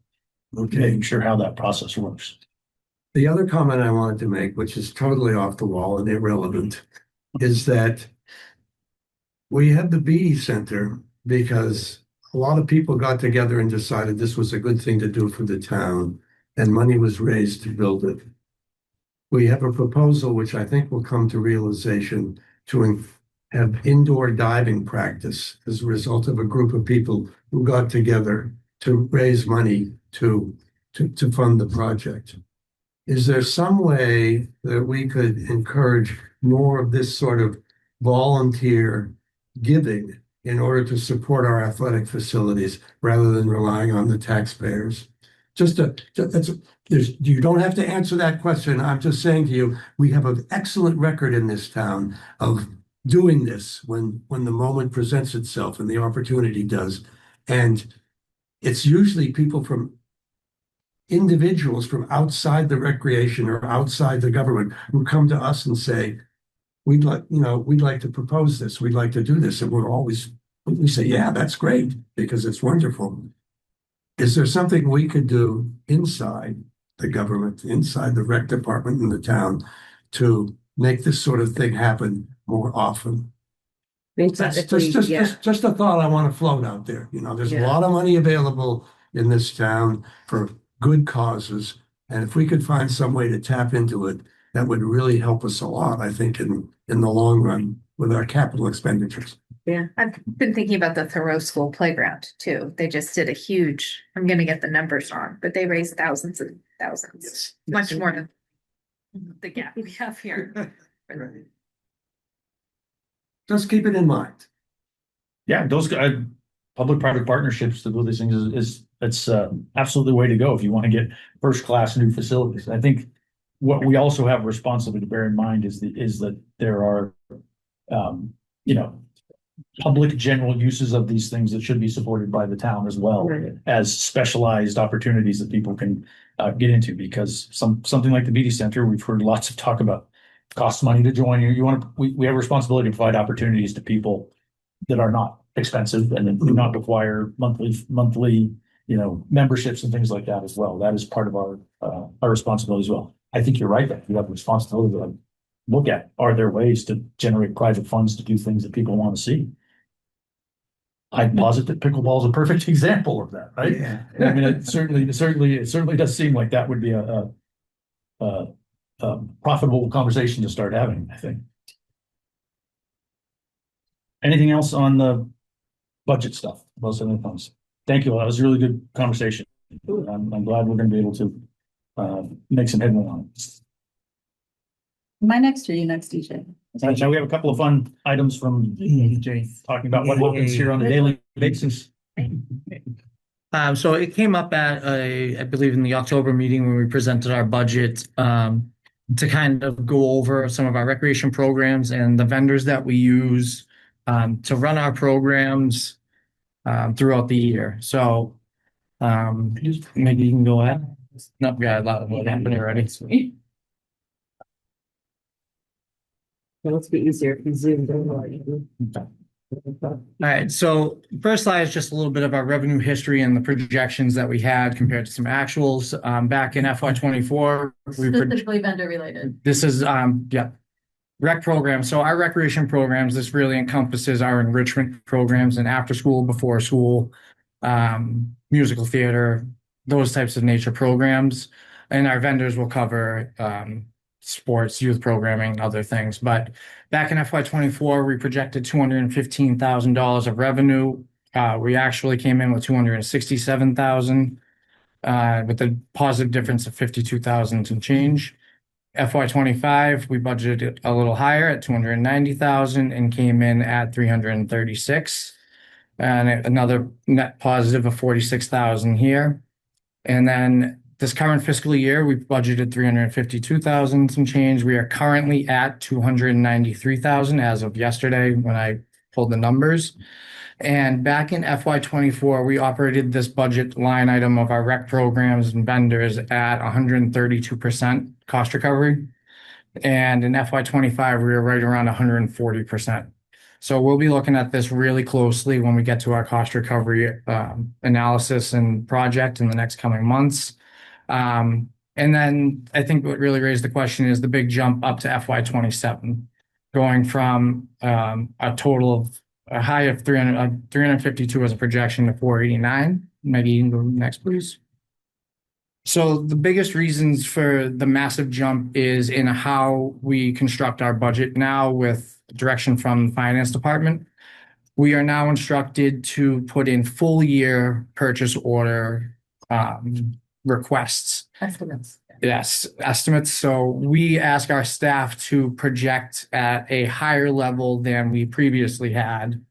making sure how that process works. The other comment I wanted to make, which is totally off the wall and irrelevant, is that we had the Beatty Center because a lot of people got together and decided this was a good thing to do for the town, and money was raised to build it. We have a proposal, which I think will come to realization, to have indoor diving practice as a result of a group of people who got together to raise money to fund the project. Is there some way that we could encourage more of this sort of volunteer giving in order to support our athletic facilities rather than relying on the taxpayers? You don't have to answer that question. I'm just saying to you, we have an excellent record in this town of doing this when the moment presents itself and the opportunity does. And it's usually individuals from outside the recreation or outside the government who come to us and say, we'd like to propose this, we'd like to do this. And we say, yeah, that's great, because it's wonderful. Is there something we could do inside the government, inside the rec department in the town, to make this sort of thing happen more often? That's just a thought I want to float out there. There's a lot of money available in this town for good causes. And if we could find some way to tap into it, that would really help us a lot, I think, in the long run with our capital expenditures. Yeah. I've been thinking about the Thoreau School playground too. They just did a huge, I'm gonna get the numbers wrong, but they raised thousands and thousands. Yes. Much more than the gap we have here. Right. Just keep it in mind. Yeah, those public-private partnerships to do these things it's absolutely the way to go if you want to get first-class new facilities. I think what we also have a responsibility to bear in mind is that there are, you know, public general uses of these things that should be supported by the town as well Right. as specialized opportunities that people can get into, because something like the BD Center, we've heard lots of talk about, costs money to join. We have a responsibility to provide opportunities to people that are not expensive and that do not require monthly, you know, memberships and things like that as well. That is part of our responsibility as well. I think you're right, that we have a responsibility to, like, look at, are there ways to generate private funds to do things that people want to see? I'd posit that pickleball is a perfect example of that, right? Yeah. I mean, it certainly does seem like that would be a profitable conversation to start having, I think. Anything else on the budget stuff, those other things? Thank you. That was a really good conversation. I'm glad we're gonna be able to make some headway on it. Am I next or you next, DJ? So we have a couple of fun items from DJ talking about what happens here on a daily basis. So it came up at I believe in the October meeting when we presented our budget, to kind of go over some of our recreation programs and the vendors that we use, to run our programs, throughout the year. So, maybe you can go ahead. No, we got a lot of what happened already. Let's be easier if you zoomed in. All right, so first slide is just a little bit of our revenue history and the projections that we had compared to some actuals. Back in FY 24, Specifically vendor related. this is rec programs. So our recreation programs, this really encompasses our enrichment programs and after school, before school, musical theater, those types of nature programs. And our vendors will cover sports, youth programming, other things. But back in FY 24, we projected $215,000 of revenue. We actually came in with 267,000, with a positive difference of 52,000 and change. FY 25, we budgeted a little higher at 290,000 and came in at 336, and another net positive of 46,000 here. And then this current fiscal year, we budgeted 352,000 some change. We are currently at 293,000 as of yesterday when I pulled the numbers. And back in FY 24, we operated this budget line item of our rec programs and vendors at 132% cost recovery. And in FY 25, we were right around 140%. So we'll be looking at this really closely when we get to our cost recovery analysis and project in the next coming months. And then I think what really raised the question is the big jump up to FY 27, going from a high of 352 as a projection to 489. Maybe you can go next, please. So the biggest reasons for the massive jump is in how we construct our budget now with direction from the finance department. We are now instructed to put in full year purchase order requests. Estimates. Yes, estimates. So we ask our staff to project at a higher level than we previously had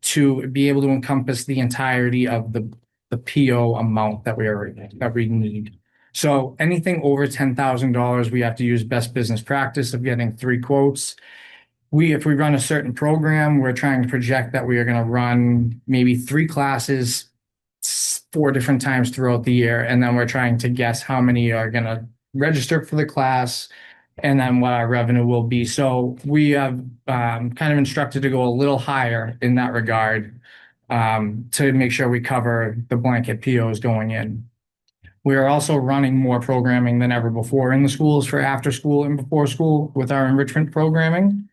to be able to encompass the entirety of the PO amount that we need. So anything over $10,000, we have to use best business practice of getting 3 quotes. If we run a certain program, we're trying to project that we are going to run maybe 3 classes 4 different times throughout the year. And then we're trying to guess how many are going to register for the class and then what our revenue will be. So we have kind of instructed to go a little higher in that regard to make sure we cover the blanket POs going in. We are also running more programming than ever before in the schools for after school and before school with our enrichment programming.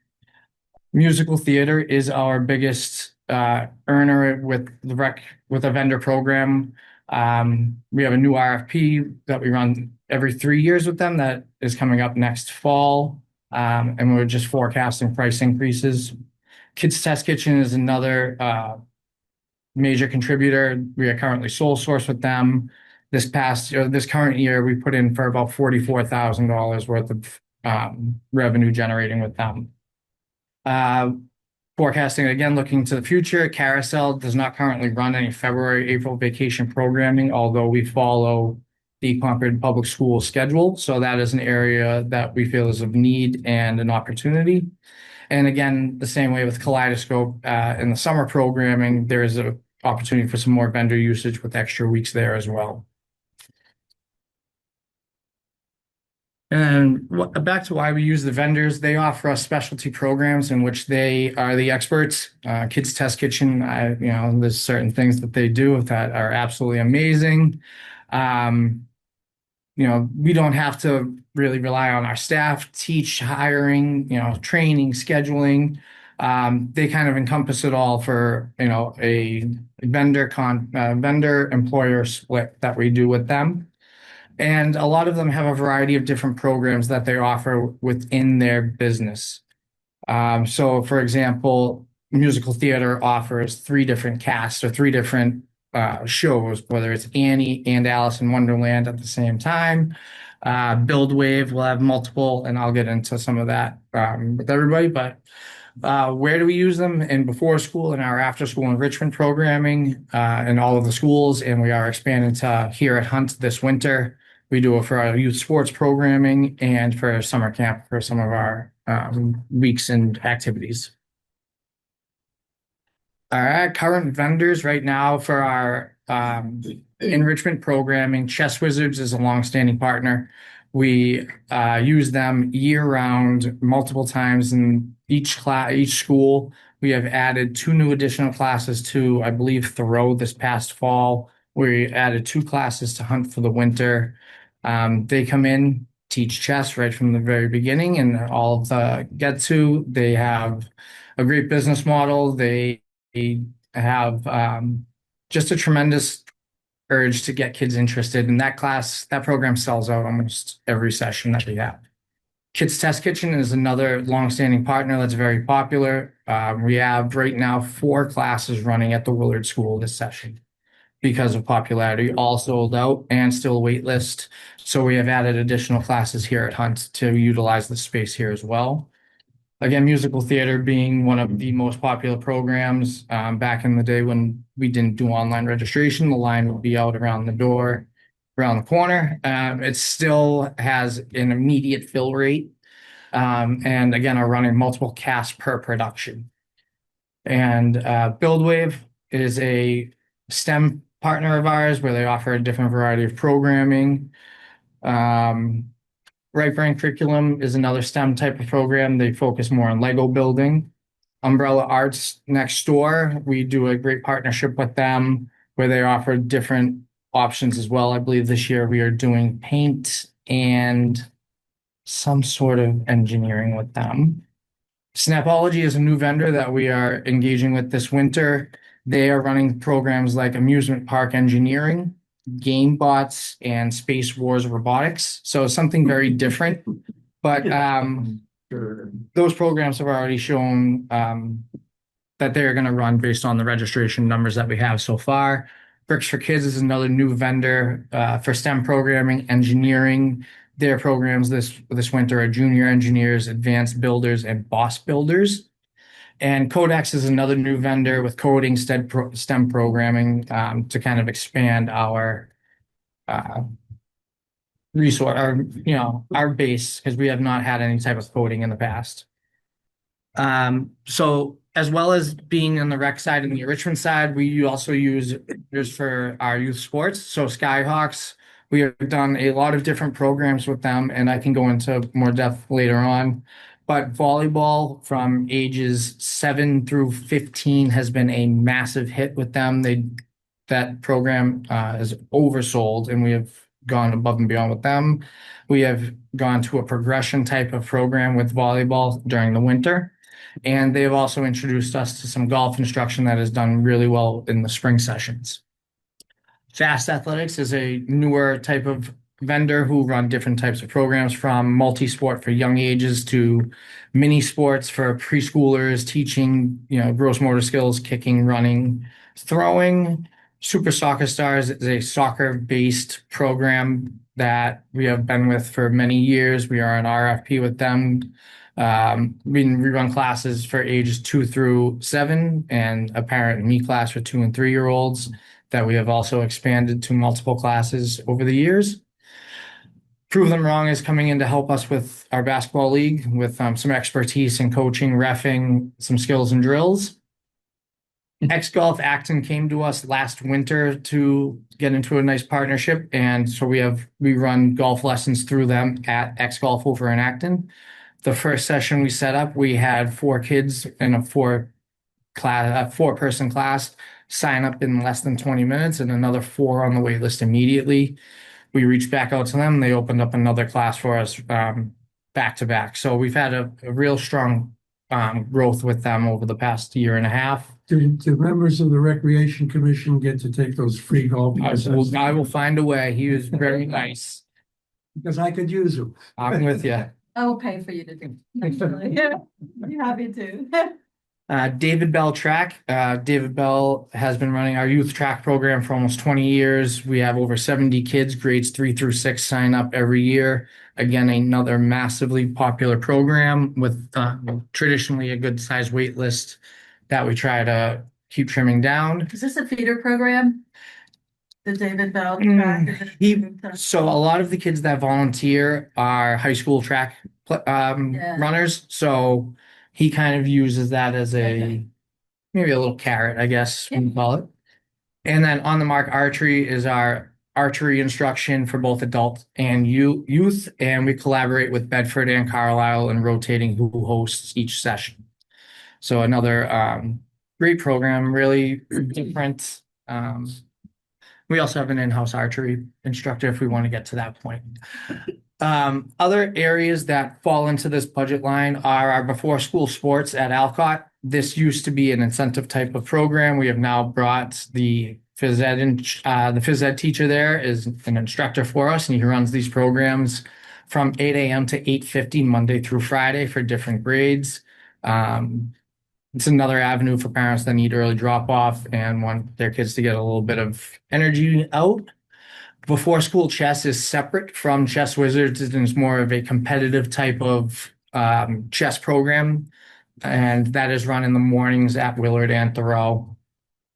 Musical theater is our biggest earner with a vendor program. We have a new RFP that we run every 3 years with them that is coming up next fall. And we're just forecasting price increases. Kids Test Kitchen is another major contributor. We are currently sole source with them. This current year, we put in for about $44,000 worth of revenue generating with them. Forecasting, again, looking to the future, Carousel does not currently run any February, April vacation programming, although we follow the Concord Public School schedule. So that is an area that we feel is of need and an opportunity. And again, the same way with Kaleidoscope, in the summer programming, there is an opportunity for some more vendor usage with extra weeks there as well. And back to why we use the vendors, they offer us specialty programs in which they are the experts. Kids Test Kitchen, there's certain things that they do that are absolutely amazing. We don't have to really rely on our staff, teach, hiring, training, scheduling. They kind of encompass it all for, a vendor employer split that we do with them. And a lot of them have a variety of different programs that they offer within their business. So for example, musical theater offers 3 different casts or 3 different shows, whether it's Annie and Alice in Wonderland at the same time. Build Wave will have multiple, and I'll get into some of that with everybody. But where do we use them? In before school and our after school enrichment programming in all of the schools, and we are expanding to here at Hunt this winter. We do it for our youth sports programming and for summer camp for some of our weeks and activities. All right, current vendors right now for our enrichment programming. Chess Wizards is a longstanding partner. We use them year-round, multiple times in each school. We have added 2 new additional classes to, I believe, Thoreau this past fall. We added 2 classes to Hunt for the winter. They come in, teach chess right from the very beginning, and all of the they have a great business model. They have just a tremendous urge to get kids interested in that class. That program sells out almost every session that we have. Kids Test Kitchen is another longstanding partner that's very popular. We have right now 4 classes running at the Willard School this session because of popularity, all sold out and still wait list. So we have added additional classes here at Hunt to utilize the space here as well. Again, musical theater being one of the most popular programs. Back in the day when we didn't do online registration, the line would be out around the door, around the corner. It still has an immediate fill rate. And again, are running multiple casts per production. And BuildWave is a STEM partner of ours where they offer a different variety of programming. Right Brain Curriculum is another STEM type of program. They focus more on Lego building. Umbrella Arts next door, we do a great partnership with them where they offer different options as well. I believe this year we are doing paint and some sort of engineering with them. Snapology is a new vendor that we are engaging with this winter. They are running programs like amusement park engineering, game bots, and Space Wars robotics. So something very different. But those programs have already shown that they're going to run based on the registration numbers that we have so far. Bricks for Kids is another new vendor for STEM programming, engineering. Their programs this winter are junior engineers, advanced builders, and boss builders. And Codex is another new vendor with coding STEM programming to kind of expand our resource, our base, because we have not had any type of coding in the past. So as well as being on the rec side and the enrichment side, we also use vendors for our youth sports. So Skyhawks, we have done a lot of different programs with them, and I can go into more depth later on. But volleyball from ages 7 through 15 has been a massive hit with them. That program is oversold, and we have gone above and beyond with them. We have gone to a progression type of program with volleyball during the winter. And they have also introduced us to some golf instruction that has done really well in the spring sessions. Fast Athletics is a newer type of vendor who run different types of programs from multi-sport for young ages to mini sports for preschoolers, teaching, gross motor skills, kicking, running, throwing. Super Soccer Stars is a soccer-based program that we have been with for many years. We are an RFP with them. We run classes for ages 2 through 7 and a parent and me class for 2 and 3-year-olds that we have also expanded to multiple classes over the years. Prove Them Wrong is coming in to help us with our basketball league with some expertise in coaching, reffing, some skills and drills. X Golf Acton came to us last winter to get into a nice partnership, and so we run golf lessons through them at X Golf over in Acton. The first session we set up, we had 4 kids in a 4-person class sign up in less than 20 minutes, and another 4 on the wait list immediately. We reached back out to them. They opened up another class for us back to back. So we've had a real strong growth with them over the past year and a half. Do members of the Recreation Commission get to take those free golf lessons? I will find a way. He was very nice. Because I could use them. I'm with you. I will pay for you to do. Yeah, be happy to. David Bell Track. David Bell has been running our youth track program for almost 20 years. We have over 70 kids, grades 3 through 6, sign up every year. Again, another massively popular program with traditionally a good size wait list that we try to keep trimming down. Is this a feeder program? The David Bell track? So a lot of the kids that volunteer are high school track runners. So he kind of uses that as maybe a little carrot, I guess we can call it. And then On the Mark Archery is our archery instruction for both adult and youth. And we collaborate with Bedford and Carlisle in rotating who hosts each session. So another great program, really different. We also have an in-house archery instructor if we want to get to that point. Other areas that fall into this budget line are our before school sports at Alcott. This used to be an incentive type of program. We have now brought the phys ed teacher there is an instructor for us, and he runs these programs from 8 a.m. to 8:50 Monday through Friday for different grades. It's another avenue for parents that need early drop off and want their kids to get a little bit of energy out. Before school chess is separate from Chess Wizards. It's more of a competitive type of chess program, and that is run in the mornings at Willard and Thoreau.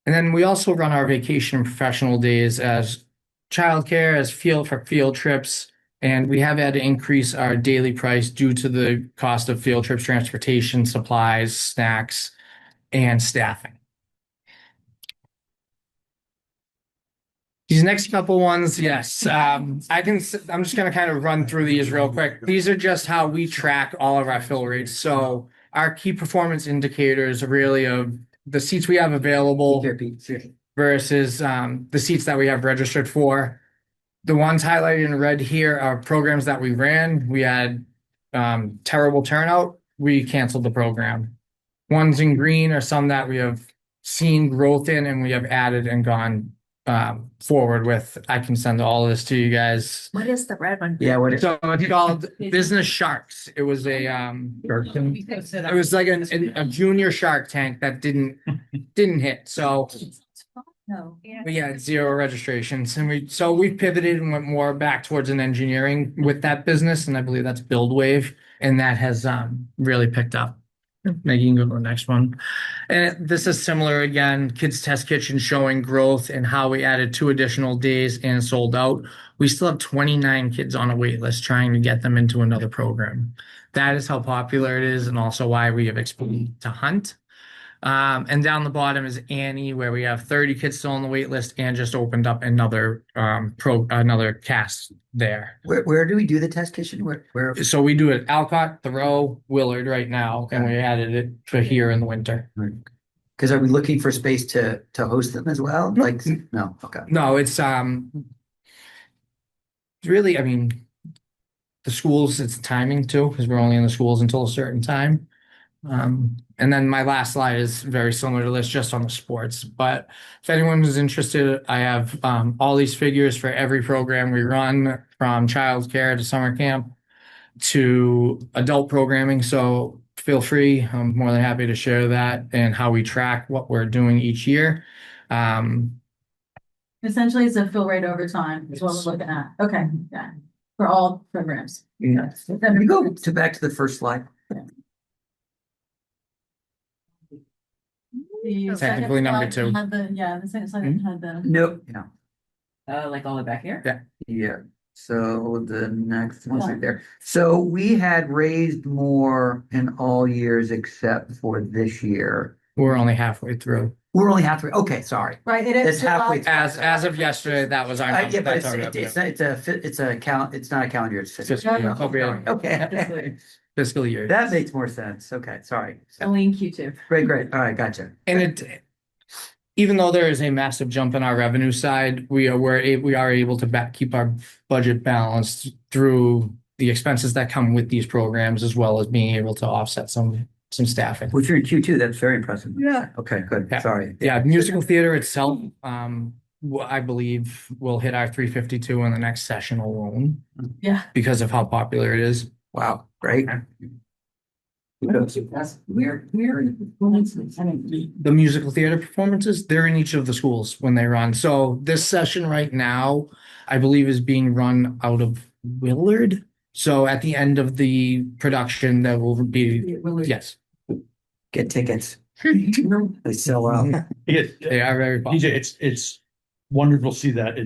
And then we also run our vacation and professional days as childcare, as field trips, and we have had to increase our daily price due to the cost of field trips, transportation, supplies, snacks, and staffing. These next couple ones, yes. I'm just going to kind of run through these real quick. These are just how we track all of our fill rates. So our key performance indicators are really of the seats we have available versus the seats that we have registered for. The ones highlighted in red here are programs that we ran. We had terrible turnout. We canceled the program. Ones in green are some that we have seen growth in and we have added and gone forward with. I can send all this to you guys. What is the red one? Yeah, what is So it's called Business Sharks. It was a it was like a junior Shark Tank that didn't hit. So No. we had 0 registrations, and we pivoted and went more back towards an engineering with that business, and I believe that's BuildWave, and that has really picked up. Maggie, you can go to the next one. And this is similar again, Kids Test Kitchen showing growth and how we added 2 additional days and sold out. We still have 29 kids on a wait list trying to get them into another program. That is how popular it is, and also why we have expanded to Hunt. And down the bottom is Annie, where we have 30 kids still on the wait list and just opened up another another cast there. Where do we do the test kitchen? Where? So we do it Alcott, Thoreau, Willard right now, and we added it for here in the winter. Because are we looking for space to host them as well? Like, no, okay. No, it's really, I mean, the schools, it's timing too, because we're only in the schools until a certain time. And then my last slide is very similar to this, just on the sports. But if anyone is interested, I have all these figures for every program we run, from childcare to summer camp to adult programming. So feel free. I'm more than happy to share that and how we track what we're doing each year. Essentially, it's a fill rate over time is what we're looking at. Okay, yeah, for all programs. Yeah. Can we go back to the first slide? The Technically second number slide 2. had the second slide had the. Nope. Yeah. Like all the way back here? Yeah. Yeah. So the next one's right there. So we had raised more in all years except for this year. We're only halfway through. We're only halfway. Okay, sorry. Right, It's halfway. As of yesterday, that was our. Yeah, but that's our revenue. it's not a calendar, it's fiscal. Fiscal year. Okay. Fiscal year. That makes more sense. Okay, sorry. Only in Q2. Great. All right, gotcha. And even though there is a massive jump in our revenue side, we are able to keep our budget balanced through the expenses that come with these programs, as well as being able to offset some staffing. Well, if you're in Q2, that's very impressive. Yeah. Okay, good. Yeah. Sorry. Yeah, musical theater itself, I believe will hit our 352 in the next session alone. Yeah. Because of how popular it is. Wow, great. The musical theater performances, they're in each of the schools when they run. So this session right now, I believe, is being run out of Willard. So at the end of the production, there will be, yes, Get tickets. They sell out. they are very popular. DJ, it's wonderful to see that.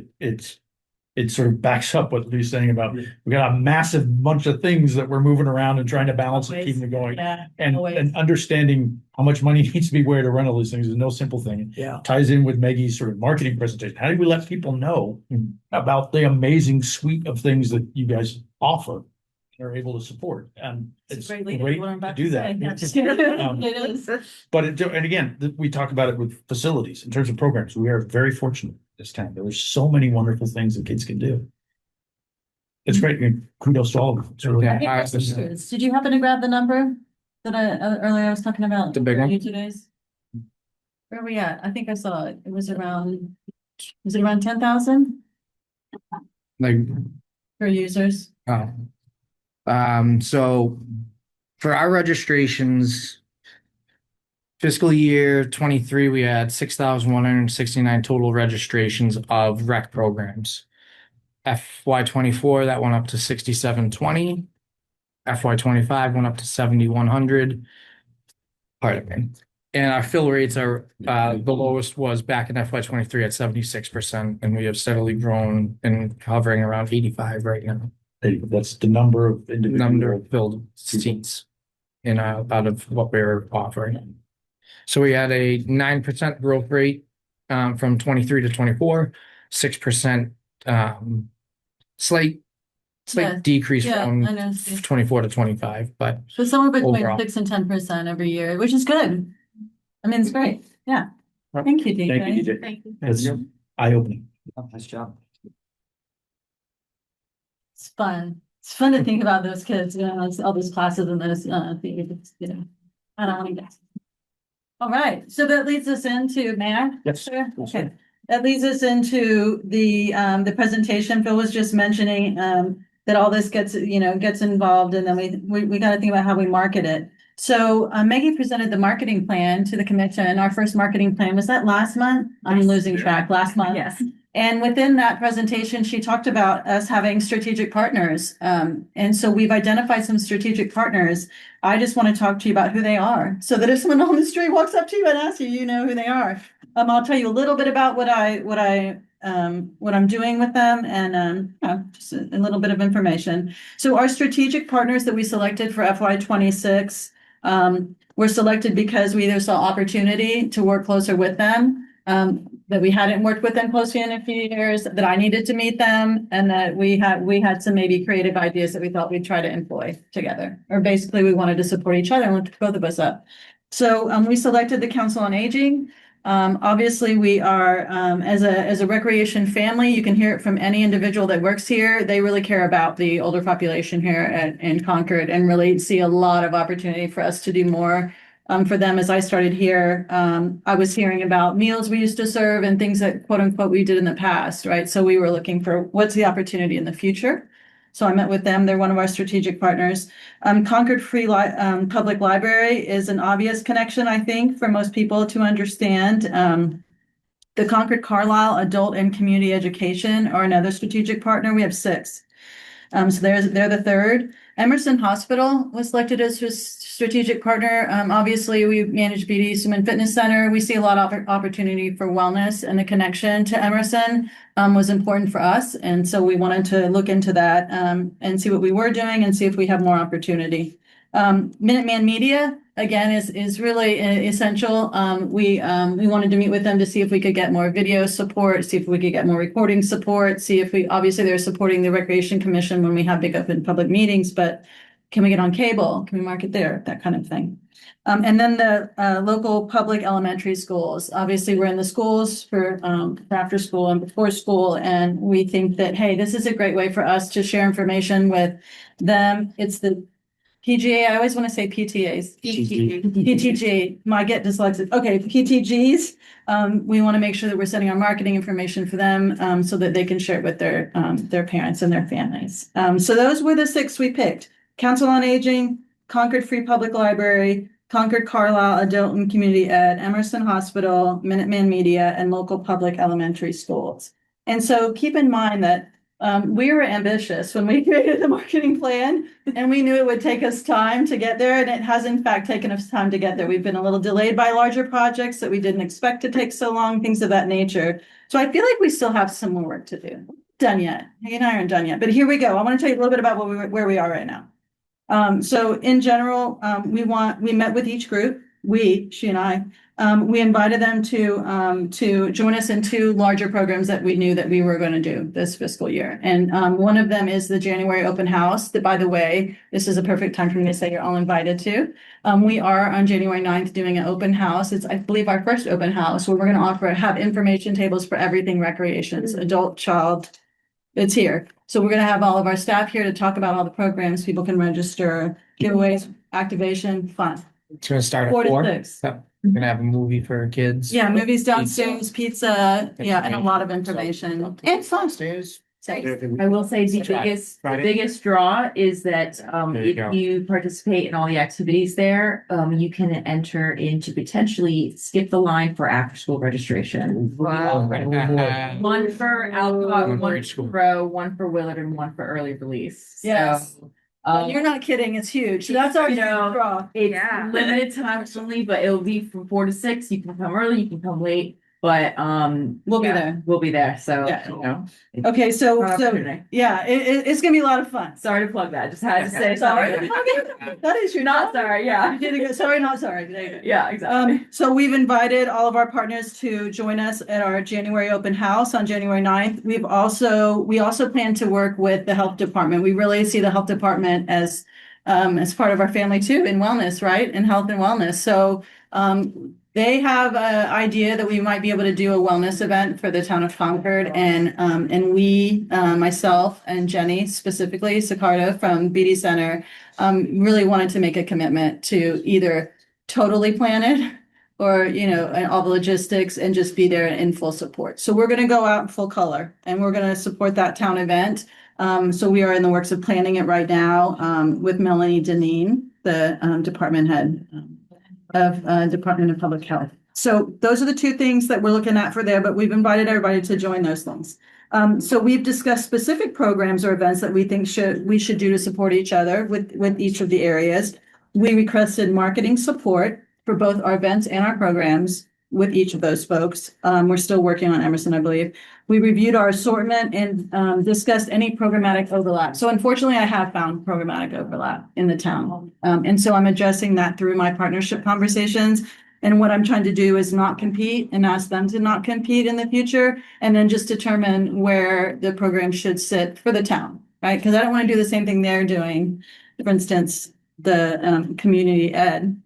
It sort of backs up what Lou's saying about we got a massive bunch of things that we're moving around and trying to balance and keeping it going. Yeah. And understanding how much money needs to be where to run all these things is no simple thing. Yeah. Ties in with Maggie's sort of marketing presentation. How do we let people know about the amazing suite of things that you guys offer and are able to support? And it's great to do that. It is. But and again, we talk about it with facilities in terms of programs. We are very fortunate this time. There are so many wonderful things that kids can do. It's great. Kudos to all of them. It's really Yeah. Did you happen to grab the number that earlier I was talking about? The big one? Today's? Where are we at? I think I saw it. Was it around 10,000 Like, for users? so for our registrations, fiscal year 23, we had 6,169 total registrations of rec programs. FY 24, that went up to 6,720. FY 25 went up to 7,100. Pardon me. And our fill rates are, the lowest was back in FY 23 at 76%, and we have steadily grown and hovering around 85 right now. That's the number of Number of filled seats in out of what we're offering. So we had a 9% growth rate from 23 to 24, 6% slight Yeah. decrease Yeah, from I know. 24 to 25, but So somewhere between Overall. 6 and 10% every year, which is good. I mean, it's great. Yeah. Right. Thank you, DJ. Thank you, DJ. Thank you. It's eye-opening. Nice job. It's fun. It's fun to think about those kids, all those classes and those things, I don't want to guess. All right, so that leads us into, may I? Yes. Sure. Okay, that leads us into the presentation. Phil was just mentioning that all this gets involved, and then we got to think about how we market it. So Maggie presented the marketing plan to the commission. Our first marketing plan, was that last month? I'm losing track. Last month. Yes. And within that presentation, she talked about us having strategic partners. And so we've identified some strategic partners. I just want to talk to you about who they are, so that if someone on the street walks up to you and asks you, you know who they are. I'll tell you a little bit about what I'm doing with them, and just a little bit of information. So our strategic partners that we selected for FY 26 were selected because we either saw opportunity to work closer with them, that we hadn't worked with them closely in a few years, that I needed to meet them, and that we had some maybe creative ideas that we thought we'd try to employ together. Or basically we wanted to support each other and lift both of us up. So we selected the Council on Aging. Obviously we are, as a recreation family, you can hear it from any individual that works here. They really care about the older population here in Concord, and really see a lot of opportunity for us to do more for them. As I started here, I was hearing about meals we used to serve and things that quote unquote we did in the past, right? So we were looking for what's the opportunity in the future. So I met with them. They're one of our strategic partners. Concord Free Public Library is an obvious connection, I think, for most people to understand. The Concord Carlisle Adult and Community Education are another strategic partner. We have 6. So they're the third. Emerson Hospital was selected as strategic partner. Obviously, we manage BD Human Fitness Center. We see a lot of opportunity for wellness, and the connection to Emerson was important for us. And so we wanted to look into that and see what we were doing and see if we have more opportunity. Minuteman Media, again, is really essential. We wanted to meet with them to see if we could get more video support, see if we could get more recording support, see if obviously they're supporting the Recreation Commission when we have big open public meetings, but can we get on cable? Can we market there? That kind of thing. And then the local public elementary schools. Obviously, we're in the schools for after school and before school, and we think that, hey, this is a great way for us to share information with them. It's the PGA, I always want to say PTAs. PTG, I get dyslexic. Okay, PTGs. We want to make sure that we're sending our marketing information for them so that they can share it with their parents and their families. So those were the 6 we picked. Council on Aging, Concord Free Public Library, Concord Carlisle Adult and Community Ed, Emerson Hospital, Minuteman Media, and local public elementary schools. And so keep in mind that we were ambitious when we created the marketing plan, and we knew it would take us time to get there, and it has in fact taken us time to get there. We've been a little delayed by larger projects that we didn't expect to take so long, things of that nature. So I feel like we still have some more work to do. Done yet. He and I aren't done yet, but here we go. I want to tell you a little bit about where we are right now. So in general, we met with each group, she and I, we invited them to join us in 2 larger programs that we knew that we were going to do this fiscal year. And one of them is the January open house that, by the way, this is a perfect time for me to say you're all invited to. We are on January 9th doing an open house. It's, I believe, our first open house where we're going to have information tables for everything recreations, adult, child. It's here. So we're going to have all of our staff here to talk about all the programs. People can register, giveaways, activation, fun. It's gonna start at 4 to 4. 6. Yep. We're gonna have a movie for kids. Yeah, movies downstairs, pizza, yeah, and a lot of information. And fun. Downstairs. I will say the biggest draw is that There you go. if you participate in all the activities there, you can enter into potentially skip the line for after school registration. Wow. One for Alcott, One for one each school. for Pro, one for Willard, and one for early release. Yes. So, You're not kidding, it's huge. So that's our You know, draw. it's Yeah. limited time only, but it'll be from 4 to 6. You can come early, you can come late, but We'll be yeah, there. We'll be there. So Yeah. you know. Okay, so Opportunity. yeah, it's gonna be a lot of fun. Sorry to plug that. Just had to say Sorry. sorry. That is your Not job. sorry. Yeah. You did a good, sorry, not sorry. There you go. Yeah. Exactly. So we've invited all of our partners to join us at our January open house on January 9th. We also plan to work with the health department. We really see the health department as part of our family too, in wellness, right? In health and wellness. So, they have an idea that we might be able to do a wellness event for the town of Concord, and we, myself and Jenny specifically, Sicardo from BD Center, really wanted to make a commitment to either totally plan it or, and all the logistics and just be there in full support. So we're going to go out in full color and we're going to support that town event. So we are in the works of planning it right now with Melanie Deneen, the department head of Department of Public Health. So those are the 2 things that we're looking at for there, but we've invited everybody to join those things. So we've discussed specific programs or events that we think we should do to support each other with each of the areas. We requested marketing support for both our events and our programs with each of those folks. We're still working on Emerson, I believe. We reviewed our assortment and discussed any programmatic overlap. So unfortunately, I have found programmatic overlap in the town. And so I'm addressing that through my partnership conversations. And what I'm trying to do is not compete and ask them to not compete in the future, and then just determine where the program should sit for the town, right? Because I don't want to do the same thing they're doing. For instance, the community ed.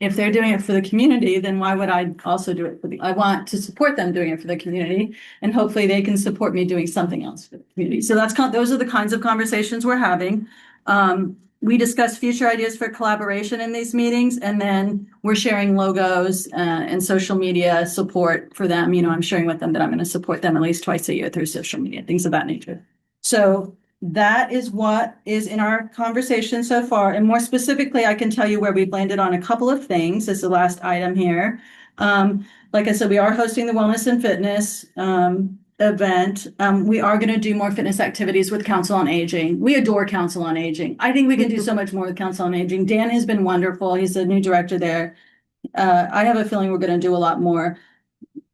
If they're doing it for the community, then why would I also do it I want to support them doing it for the community, and hopefully they can support me doing something else for the community. So those are the kinds of conversations we're having. We discuss future ideas for collaboration in these meetings, and then we're sharing logos and social media support for them. I'm sharing with them that I'm going to support them at least twice a year through social media, things of that nature. So that is what is in our conversation so far. And more specifically, I can tell you where we've landed on a couple of things. This is the last item here. Like I said, we are hosting the Wellness and Fitness. event. We are going to do more fitness activities with Council on Aging. We adore Council on Aging. I think we can do so much more with Council on Aging. Dan has been wonderful. He's the new director there. I have a feeling we're going to do a lot more.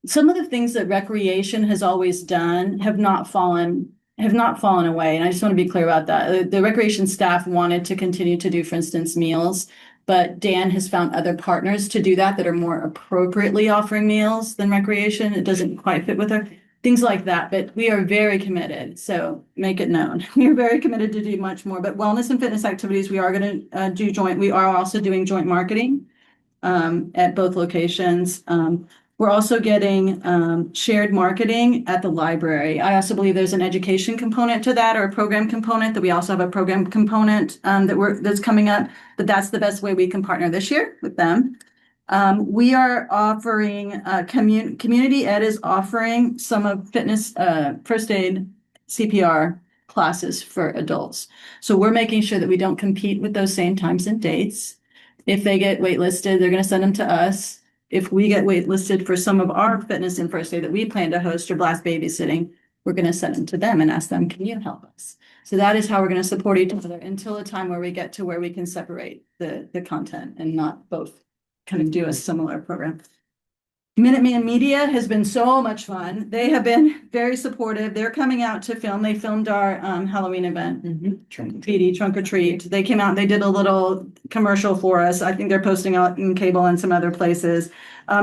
Some of the things that recreation has always done have not fallen away. And I just want to be clear about that. The recreation staff wanted to continue to do, for instance, meals, but Dan has found other partners to do that are more appropriately offering meals than recreation. It doesn't quite fit with her. Things like that, but we are very committed. So make it known. We are very committed to do much more, but wellness and fitness activities, we are going to do joint. We are also doing joint marketing at both locations. We're also getting shared marketing at the library. I also believe there's an education component to that, or a program component, that we also have a program component that's coming up, but that's the best way we can partner this year with them. We are offering community ed is offering some of fitness first aid CPR classes for adults. So we're making sure that we don't compete with those same times and dates. If they get waitlisted, they're going to send them to us. If we get waitlisted for some of our fitness and first aid that we plan to host or blast babysitting, we're going to send them to them and ask them, can you help us? So that is how we're going to support each other until a time where we get to where we can separate the content and not both kind of do a similar program. Minuteman Media has been so much fun. They have been very supportive. They're coming out to film. They filmed our Halloween event, PD Trunk or Treat. They came out and they did a little commercial for us. I think they're posting out in cable and some other places.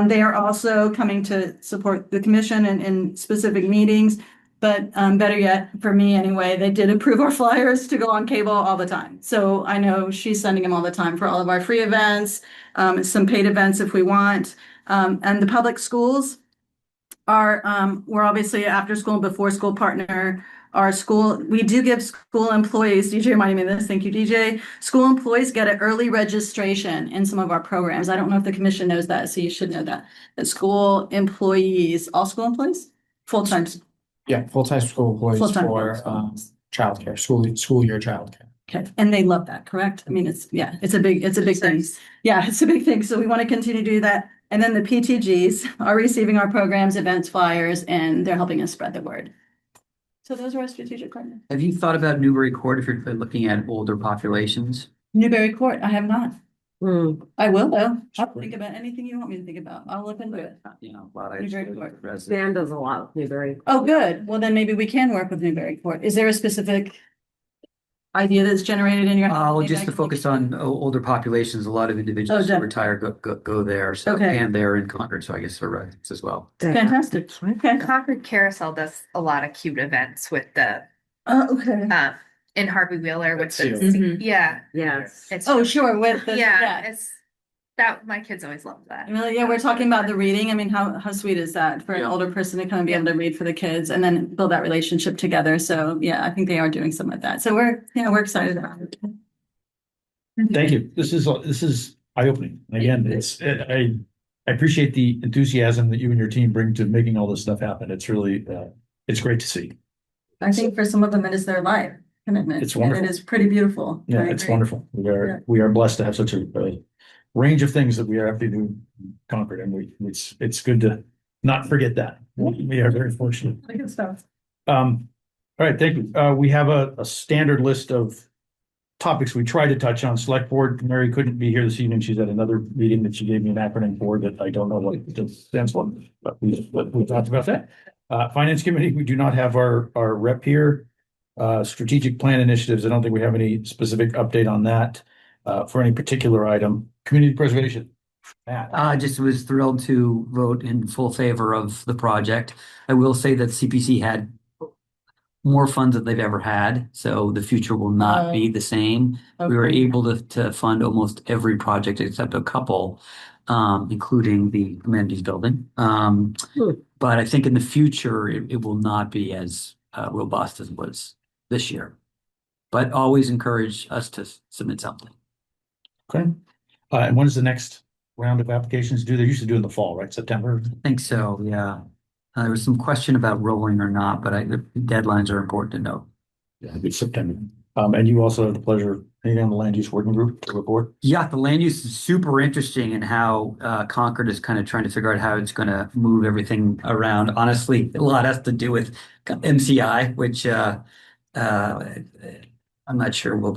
They are also coming to support the commission in specific meetings. But better yet, for me anyway, they did approve our flyers to go on cable all the time. So I know she's sending them all the time for all of our free events, some paid events if we want. And the public schools are, we're obviously an after school and before school partner. Our school, we do give school employees, DJ reminded me of this, thank you, DJ. School employees get an early registration in some of our programs. I don't know if the commission knows that, so you should know that. That school employees, all school employees, full-time. Yeah, full-time school employees Full-time for employees. childcare, school year childcare. Okay, and they love that, correct? I mean, it's a big thing. Yeah, it's a big thing. So we want to continue to do that. And then the PTGs are receiving our programs, events, flyers, and they're helping us spread the word. So those are our strategic partners. Have you thought about Newbury Court if you're looking at older populations? Newbury Court, I have not. Hmm. I will though. I'll think about anything you want me to think about. I'll look into it. You know, a lot of Newbury Court. residents. Dan does a lot with Newbury. Oh, good. Well, then maybe we can work with Newbury Court. Is there a specific idea that's generated in your? Oh, Maybe just I to can look focus at on older populations, a lot of individuals who definitely. retire go there, so, Okay. and they're in Concord, so I guess for residents as well. Fantastic. Okay. Concord Carousel does a lot of cute events with the Okay. in Harvey Wheeler with the Mhm. yeah. Yes. It's Oh, sure. With the, yeah, it's that my kids always love that. Well, yeah, we're talking about the reading. I mean, how sweet is that for an older person to come and be able to read for the kids and then build that relationship together? So yeah, I think they are doing some of that. So we're excited about it. Thank you. This is eye-opening. Again, I appreciate the enthusiasm that you and your team bring to making all this stuff happen. It's really, it's great to see. I think for some of them, it is their life commitment. It's wonderful. And it is pretty beautiful. Yeah, I it's agree. wonderful. We are blessed to have such a range of things that we have to do in Concord, and it's good to not forget that. We are very fortunate. Good stuff. All right, thank you. We have a standard list of topics we try to touch on. Select Board, Mary couldn't be here this evening. She's at another meeting that she gave me an acronym for that I don't know what it stands for, but we talked about that. Finance Committee, we do not have our rep here. Strategic Plan Initiatives, I don't think we have any specific update on that for any particular item. Community Preservation. Matt. I just was thrilled to vote in full favor of the project. I will say that CPC had more funds than they've ever had, so the future will not be the same. We were able to fund almost every project except a couple, including the amenities building. But I think in the future, it will not be as robust as it was this year. But always encourage us to submit something. Okay. And when is the next round of applications due? They usually do in the fall, right? September? I think so, yeah. There was some question about rolling or not, but the deadlines are important to note. Yeah, it's September. And you also have the pleasure, anything on the land use working group to report? Yeah, the land use is super interesting and how Concord is kind of trying to figure out how it's going to move everything around. Honestly, a lot has to do with MCI, which I'm not sure we'll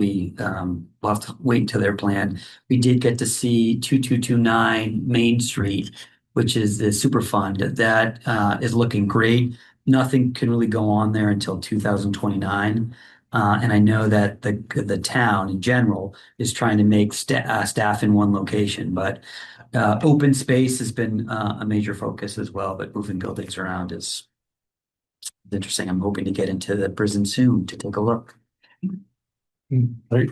have to wait until their plan. We did get to see 2229 Main Street, which is the super fund that is looking great. Nothing can really go on there until 2029. And I know that the town in general is trying to make staff in one location, but open space has been a major focus as well. But moving buildings around is interesting. I'm hoping to get into the prison soon to take a look. Right.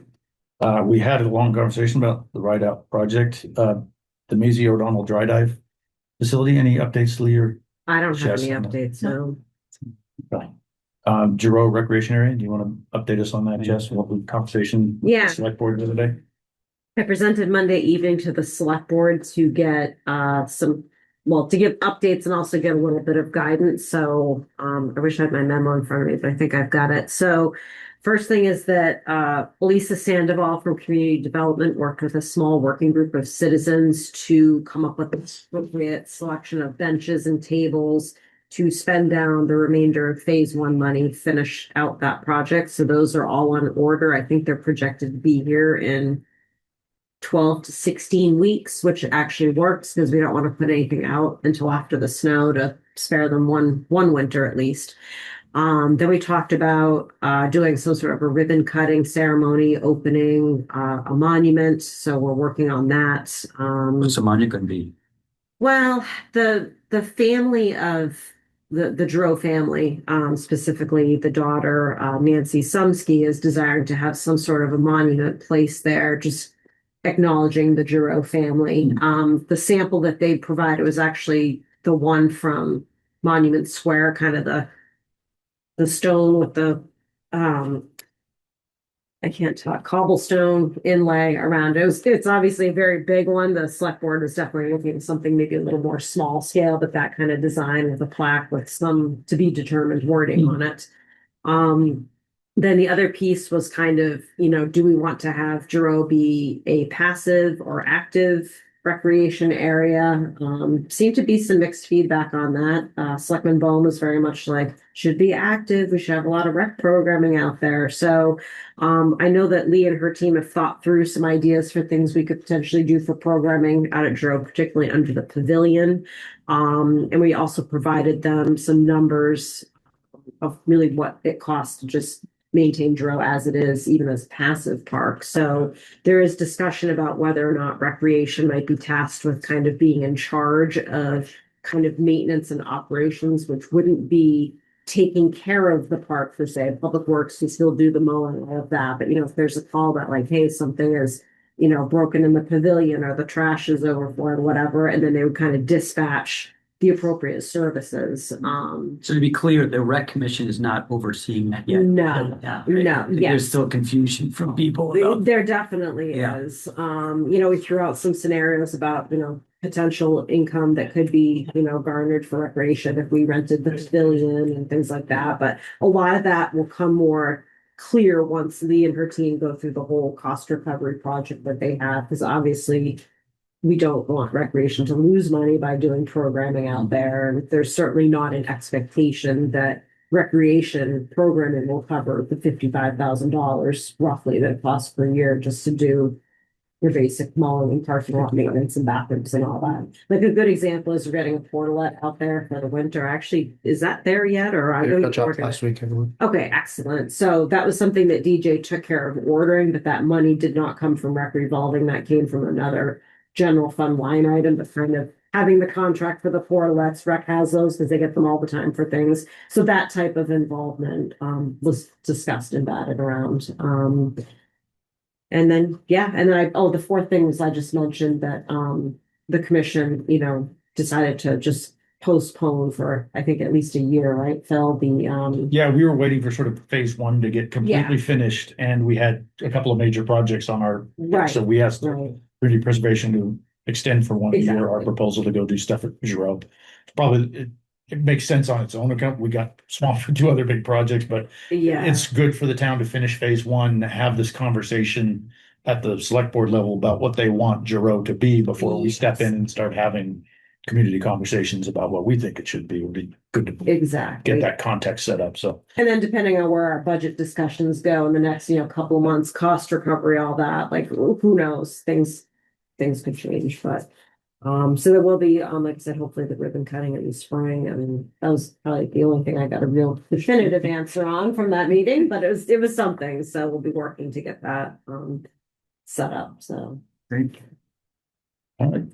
We had a long conversation about the Ride Out project, the Maisie O'Donnell Dry Dive facility. Any updates, Lee or I don't have Jess, any on that? updates, no. Giroux Recreation Area, do you want to update us on that, Jess? What the conversation with Yeah. the select board the other day? I presented Monday evening to the select board to get to give updates and also get a little bit of guidance. So I wish I had my memo in front of me, but I think I've got it. So first thing is that Lisa Sandoval from Community Development worked with a small working group of citizens to come up with an appropriate selection of benches and tables to spend down the remainder of phase one money, finish out that project. So those are all on order. I think they're projected to be here in 12 to 16 weeks, which actually works because we don't want to put anything out until after the snow to spare them one winter at least. Then we talked about doing some sort of a ribbon cutting ceremony, opening a monument. So we're working on that. What's the monument going to be? Well, the family of the Giroux family, specifically the daughter Nancy Sumsky, is desiring to have some sort of a monument placed there, just acknowledging the Giroux family. The sample that they provided was actually the one from Monument Square, kind of the stone with the I can't talk, cobblestone inlay around it. It's obviously a very big one. The select board was definitely looking at something maybe a little more small scale, but that kind of design with a plaque with some to be determined wording on it. Then the other piece was kind of, do we want to have Giroux be a passive or active recreation area? Seemed to be some mixed feedback on that. Selectman Bohm was very much like, should be active. We should have a lot of rec programming out there. So I know that Lee and her team have thought through some ideas for things we could potentially do for programming out at Giroux, particularly under the pavilion. And we also provided them some numbers of really what it costs to just maintain Giroux as it is, even as a passive park. So there is discussion about whether or not recreation might be tasked with kind of being in charge of kind of maintenance and operations, which wouldn't be taking care of the park per se. Public Works can still do the mowing and all of that. But, if there's a call that like, hey, something is, broken in the pavilion or the trash is overflowed, whatever, and then they would kind of dispatch the appropriate services. So to be clear, the rec commission is not overseeing that yet. No, Yeah, no, There's yes. still confusion from people. about- There definitely Yeah. is. We threw out some scenarios about, potential income that could be, garnered for recreation if we rented the pavilion and things like that. But a lot of that will come more clear once Lee and her team go through the whole cost recovery project that they have, because obviously we don't want recreation to lose money by doing programming out there. And there's certainly not an expectation that recreation programming will cover the $55,000 roughly that it costs per year just to do your basic mowing and parking lot maintenance and bathrooms and all that. Like a good example is we're getting a portalet out there for the winter. Actually, is that there yet? Or I know Catch you're up working- last week, everyone. Okay, excellent. So that was something that DJ took care of ordering, but that money did not come from rec revolving. That came from another general fund line item, but kind of having the contract for the portalets, rec has those because they get them all the time for things. So that type of involvement was discussed and batted around. And then the fourth thing was I just mentioned that the commission, decided to just postpone for I think at least a year, right, Phil? Yeah, we were waiting for sort of phase one to get completely finished, and we had a couple of major projects on our, Right, so we asked right. community preservation to extend for 1 year our Exactly. proposal to go do stuff at Giroux. Probably it makes sense on its own account. We got small for two other big projects, but Yeah, it's good for the town to finish phase one, have this conversation at the select board level about what they want Giroux to be before we step in and start having community conversations about what we think it should be. It would be good to exactly. get that context set up. So And then depending on where our budget discussions go in the next, couple of months, cost recovery, all that, like, who knows, things could change, but. So there will be, like I said, hopefully the ribbon cutting in the spring. I mean, that was probably the only thing I got a real definitive answer on from that meeting, but it was something, so we'll be working to get that, set up, so. Great. all right.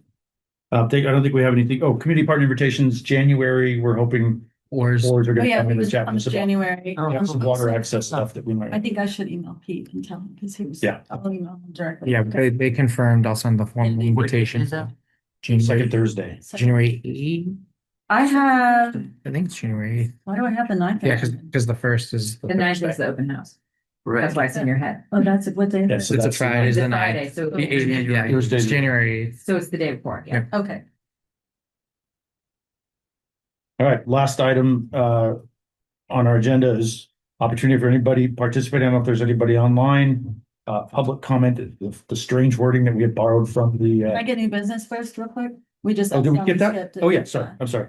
I don't think we have anything. Oh, community partner invitations, January, we're hoping Or boards are Oh, gonna yeah, come it in and was chat with on us about January. some water access stuff that we I might. think I should email Pete and tell him because he was. Yeah. I'll email him directly. yeah, they confirmed. I'll send the formal invitation. Second January, Thursday. January 8th. I have, I think it's January 8th. why do I have the 9th? Yeah, because the first is The ninth is Thursday. the open house. That's why it's in your head. Oh, that's what day? Yeah, is so it? It's a that's the Friday, It's the a Friday, 9th. so Yeah, Thursday. it's January 8th. so it's the day before, yeah. Okay. All right, last item on our agenda is opportunity for anybody participating. I don't know if there's anybody online. Public comment, the strange wording that we had borrowed from the. Can I get new business first real quick? We just. Oh, did we get that? skipped it. Oh, yeah, sorry, I'm sorry.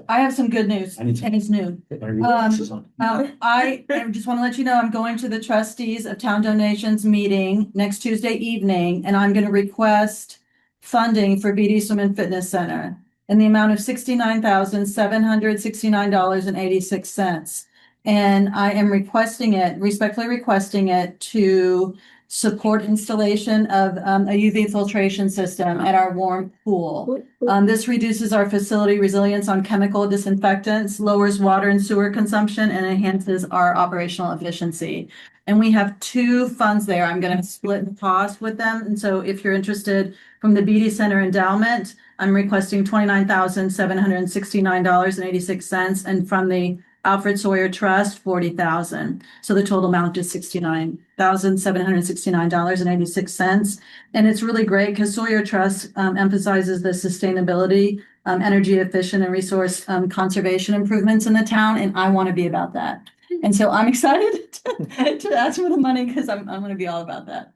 I have some good news I need to- and it's new. I just want to let you know, I'm going to the trustees of town donations meeting next Tuesday evening, and I'm going to request funding for BD Swim Fitness Center in the amount of $69,769.86. And I am respectfully requesting it to support installation of a UV filtration system at our warm pool. This reduces our facility resilience on chemical disinfectants, lowers water and sewer consumption, and enhances our operational efficiency. And we have two funds there. I'm going to split the cost with them. And so if you're interested, from the BD Center endowment, I'm requesting $29,769.86, and from the Alfred Sawyer Trust, $40,000. So the total amount is $69,769.86. And it's really great because Sawyer Trust emphasizes the sustainability, energy efficient and resource conservation improvements in the town. And I want to be about that. And so I'm excited to ask for the money because I'm going to be all about that.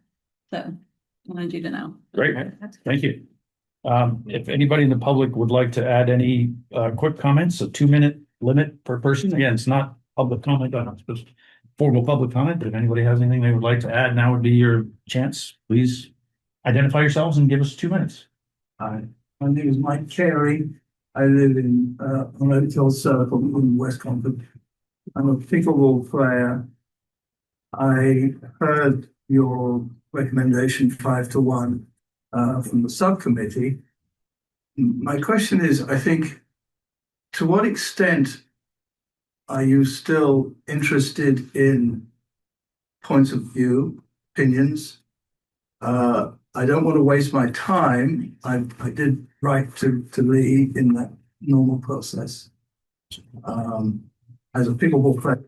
So I wanted you to know. Great, thank you. If anybody in the public would like to add any quick comments, a 2-minute limit per person. Again, it's not public comment, it's just formal public comment, but if anybody has anything they would like to add, now would be your chance. Please identify yourselves and give us 2 minutes. Hi, my name is Mike Carey. I live in on Oak Hill Circle in West Concord. I'm a pickleball player. I heard your recommendation 5-1 from the subcommittee. My question is, I think, to what extent are you still interested in points of view, opinions? I don't want to waste my time. I did write to Lee in that normal process. As a pickleball player,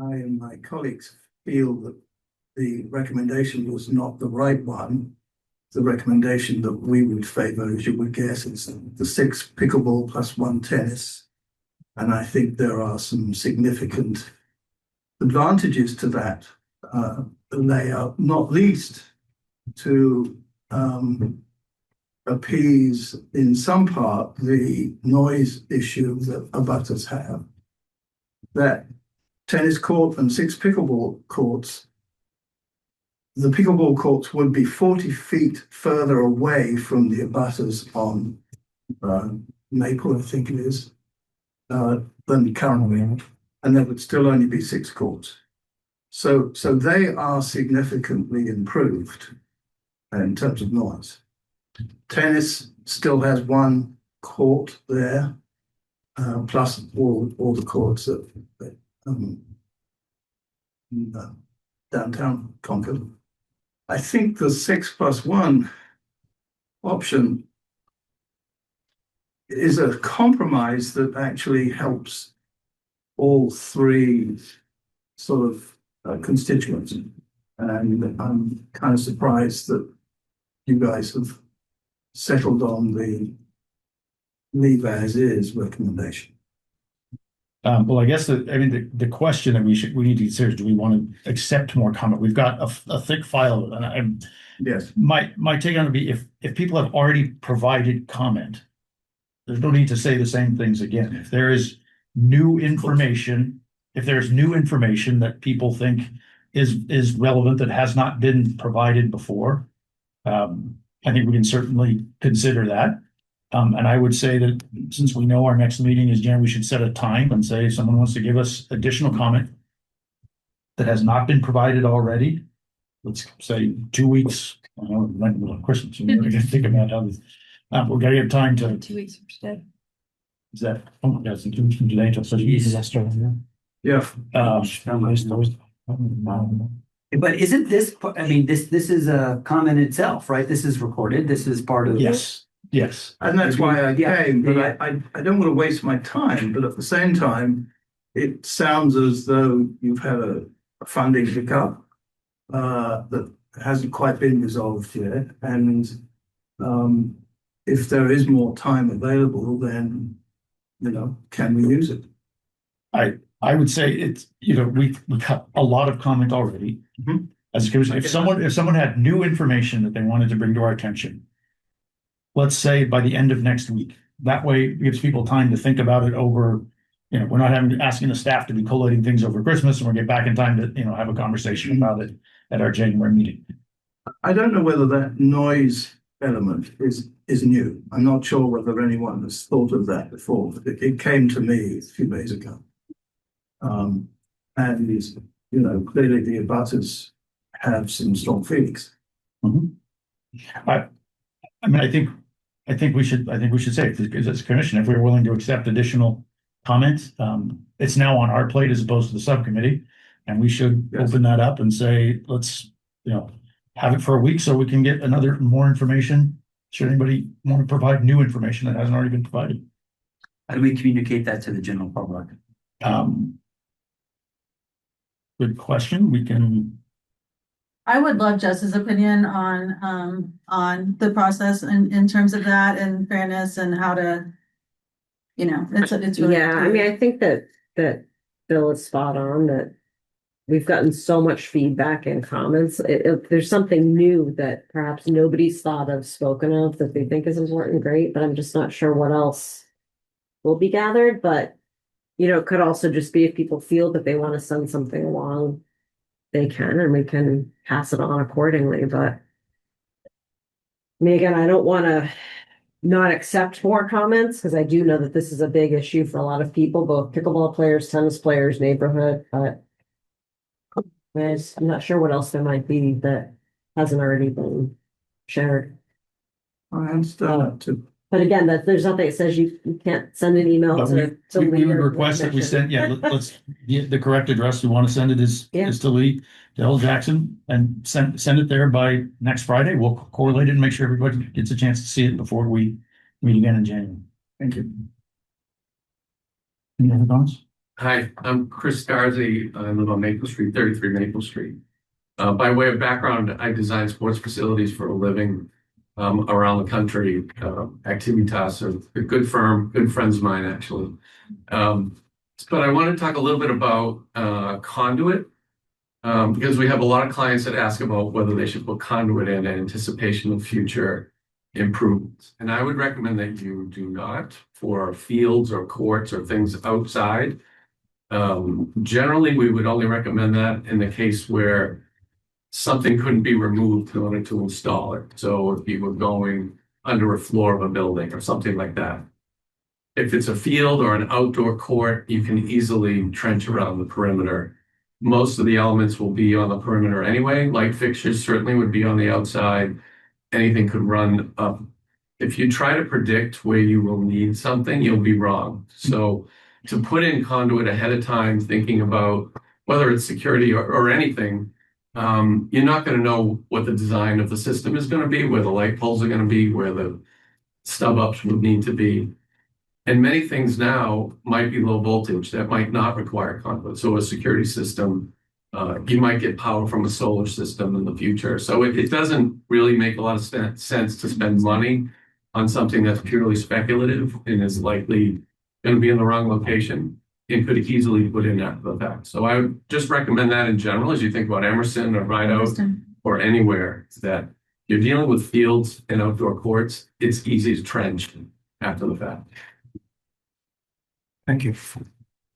I and my colleagues feel that the recommendation was not the right one. The recommendation that we would favor, as you would guess, is the 6 pickleball plus 1 tennis. And I think there are some significant advantages to that layout, not least to appease in some part the noise issue that abutters have. That tennis court and 6 pickleball courts, the pickleball courts would be 40 feet further away from the abutters on Maple, I think it is, than currently, and there would still only be 6 courts. So they are significantly improved in terms of noise. Tennis still has 1 court there, plus all the courts at downtown Concord. I think the 6+1 option is a compromise that actually helps all 3 sort of constituents. And I'm kind of surprised that you guys have settled on the leave as is recommendation. Well, I guess the question that we need to consider is, do we want to accept more comment? We've got a thick file, and Yes. my take on it would be if people have already provided comment, there's no need to say the same things again. If there is new information, if there's new information that people think is relevant that has not been provided before, I think we can certainly consider that. And I would say that since we know our next meeting is Jan, we should set a time and say if someone wants to give us additional comment that has not been provided already, let's say 2 weeks. I know it might be like Christmas. We're going to think about how this. We're going to have time to. 2 weeks from today. Is that? Oh my God, it's in 2 weeks from today. So Yeah. But isn't this, I mean, this is a comment itself, right? This is recorded. This is part of. Yes. Yes. And that's why I Yeah, came, but yeah. I don't want to waste my time, but at the same time, it sounds as though you've had a funding hiccup that hasn't quite been resolved yet. And if there is more time available, then, can we use it? I would say it's, we got a lot of comment already. Mhm. As a commission, if someone had new information that they wanted to bring to our attention, let's say by the end of next week, that way it gives people time to think about it over, we're not asking the staff to be collating things over Christmas, and we'll get back in time to, have a conversation about it at our January meeting. I don't know whether that noise element is new. I'm not sure whether anyone has thought of that before, but it came to me a few days ago. And clearly the abutters have some strong feelings. Mhm. I mean, I think we should say, because as a commission, if we're willing to accept additional comments, it's now on our plate as opposed to the subcommittee. And we should Yes. open that up and say, let's, have it for a week so we can get more information. Should anybody want to provide new information that hasn't already been provided? How do we communicate that to the general public? Good question. We can, I would love Jess's opinion on the process in terms of that and fairness and how to, it's really. Yeah, I mean, I think that Bill is spot on, that we've gotten so much feedback and comments. If there's something new that perhaps nobody's thought of, spoken of, that they think is important, great, but I'm just not sure what else will be gathered. But, it could also just be if people feel that they want to send something along, they can, and we can pass it on accordingly. But I mean, again, I don't want to not accept more comments, because I do know that this is a big issue for a lot of people, both pickleball players, tennis players, neighborhood, but I'm not sure what else there might be that hasn't already been shared. I understand that too. But again, there's nothing that says you can't send an email but to we Lee would or request that we commission. send, let's, the correct address we want to send it is to Lee, to L Jackson, and send it there by next Friday. We'll correlate it and make sure everybody gets a chance to see it before we meet again in January. Thank you. Any other comments? Hi, I'm Chris Scarzi. I live on Maple Street, 33 Maple Street. By way of background, I design sports facilities for a living around the country. Activitas are a good firm, good friends of mine, actually. But I want to talk a little bit about conduit, because we have a lot of clients that ask about whether they should put conduit in anticipation of future improvements. And I would recommend that you do not for fields or courts or things outside. Generally, we would only recommend that in the case where something couldn't be removed in order to install it. So if you were going under a floor of a building or something like that. If it's a field or an outdoor court, you can easily trench around the perimeter. Most of the elements will be on the perimeter anyway. Light fixtures certainly would be on the outside. Anything could run up. If you try to predict where you will need something, you'll be wrong. So to put in conduit ahead of time, thinking about whether it's security or anything, you're not going to know what the design of the system is going to be, where the light poles are going to be, where the stub ups would need to be. And many things now might be low voltage that might not require conduit. So a security system, you might get power from a solar system in the future. So it doesn't really make a lot of sense to spend money on something that's purely speculative and is likely going to be in the wrong location and could easily put in after the fact. So I would just recommend that in general, as you think about Emerson or Rideout or anywhere, that you're dealing with fields and outdoor courts, it's easy to trench after the fact. Thank you.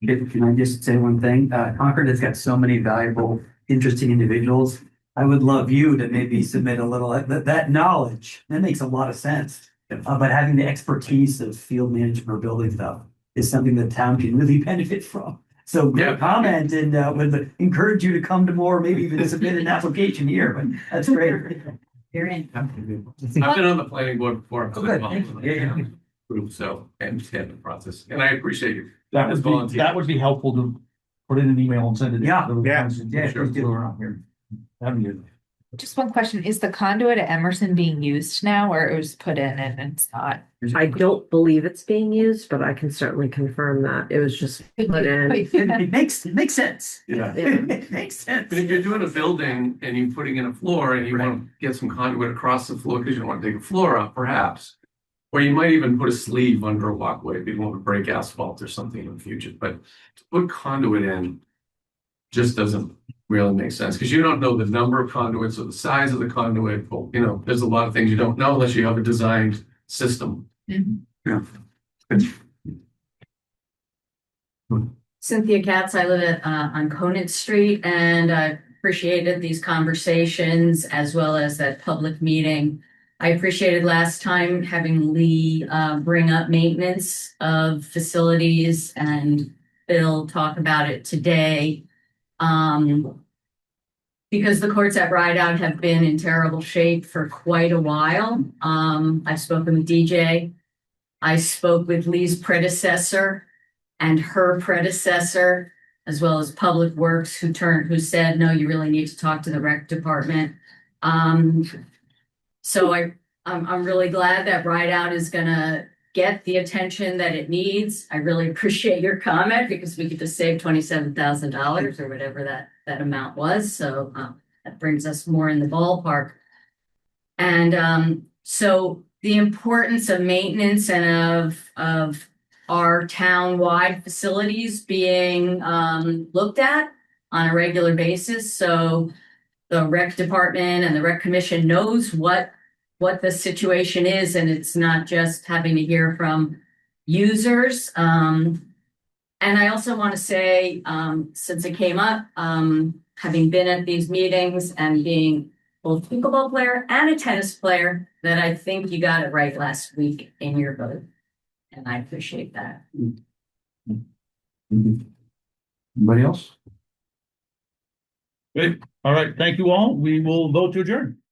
Can I just say one thing? Concord has got so many valuable, interesting individuals. I would love you to maybe submit a little, that knowledge, that makes a lot of sense. But having the expertise of field management or building stuff is something the town can really benefit from. So great Yeah. comment, and would encourage you to come to more, maybe even submit an application here, but that's great. You're in. I've been on the planning board before. Oh, good. Thank you. Yeah. Group, so I understand the process, and I appreciate you. That as would be, volunteers. that would be helpful to put in an email and send it. Yeah. Yeah, Sure. please do. around here. That'd be good. Just one question, is the conduit at Emerson being used now, or it was put in and it's not? I don't believe it's being used, but I can certainly confirm that. It was just put in. It makes sense. Yeah. It makes sense. But if you're doing a building and you're putting in a floor and you want to get some conduit across the floor because you don't want to take a floor up, perhaps. Or you might even put a sleeve under a walkway if you want to break asphalt or something in the future. But to put conduit in just doesn't really make sense because you don't know the number of conduits or the size of the conduit. Well, you know, there's a lot of things you don't know unless you have a designed system. Cynthia Katz, I live at, on Conant Street, and I appreciated these conversations as well as that public meeting. I appreciated last time having Lee bring up maintenance of facilities and Bill talk about it today. Because the courts at Rideout have been in terrible shape for quite a while. I've spoken with DJ. I spoke with Lee's predecessor and her predecessor, as well as Public Works, who said, no, you really need to talk to the rec department. So I'm really glad that Rideout is gonna get the attention that it needs. I really appreciate your comment because we could just save $27,000 or whatever that amount was. So that brings us more in the ballpark. And so the importance of maintenance and of our town-wide facilities being looked at on a regular basis. So the rec department and the rec commission knows what the situation is, and it's not just having to hear from users. And I also want to say, since it came up, having been at these meetings and being both a pickleball player and a tennis player, that I think you got it right last week in your vote. And I appreciate that. Anybody else? Great. All right. Thank you all. We will vote to adjourn.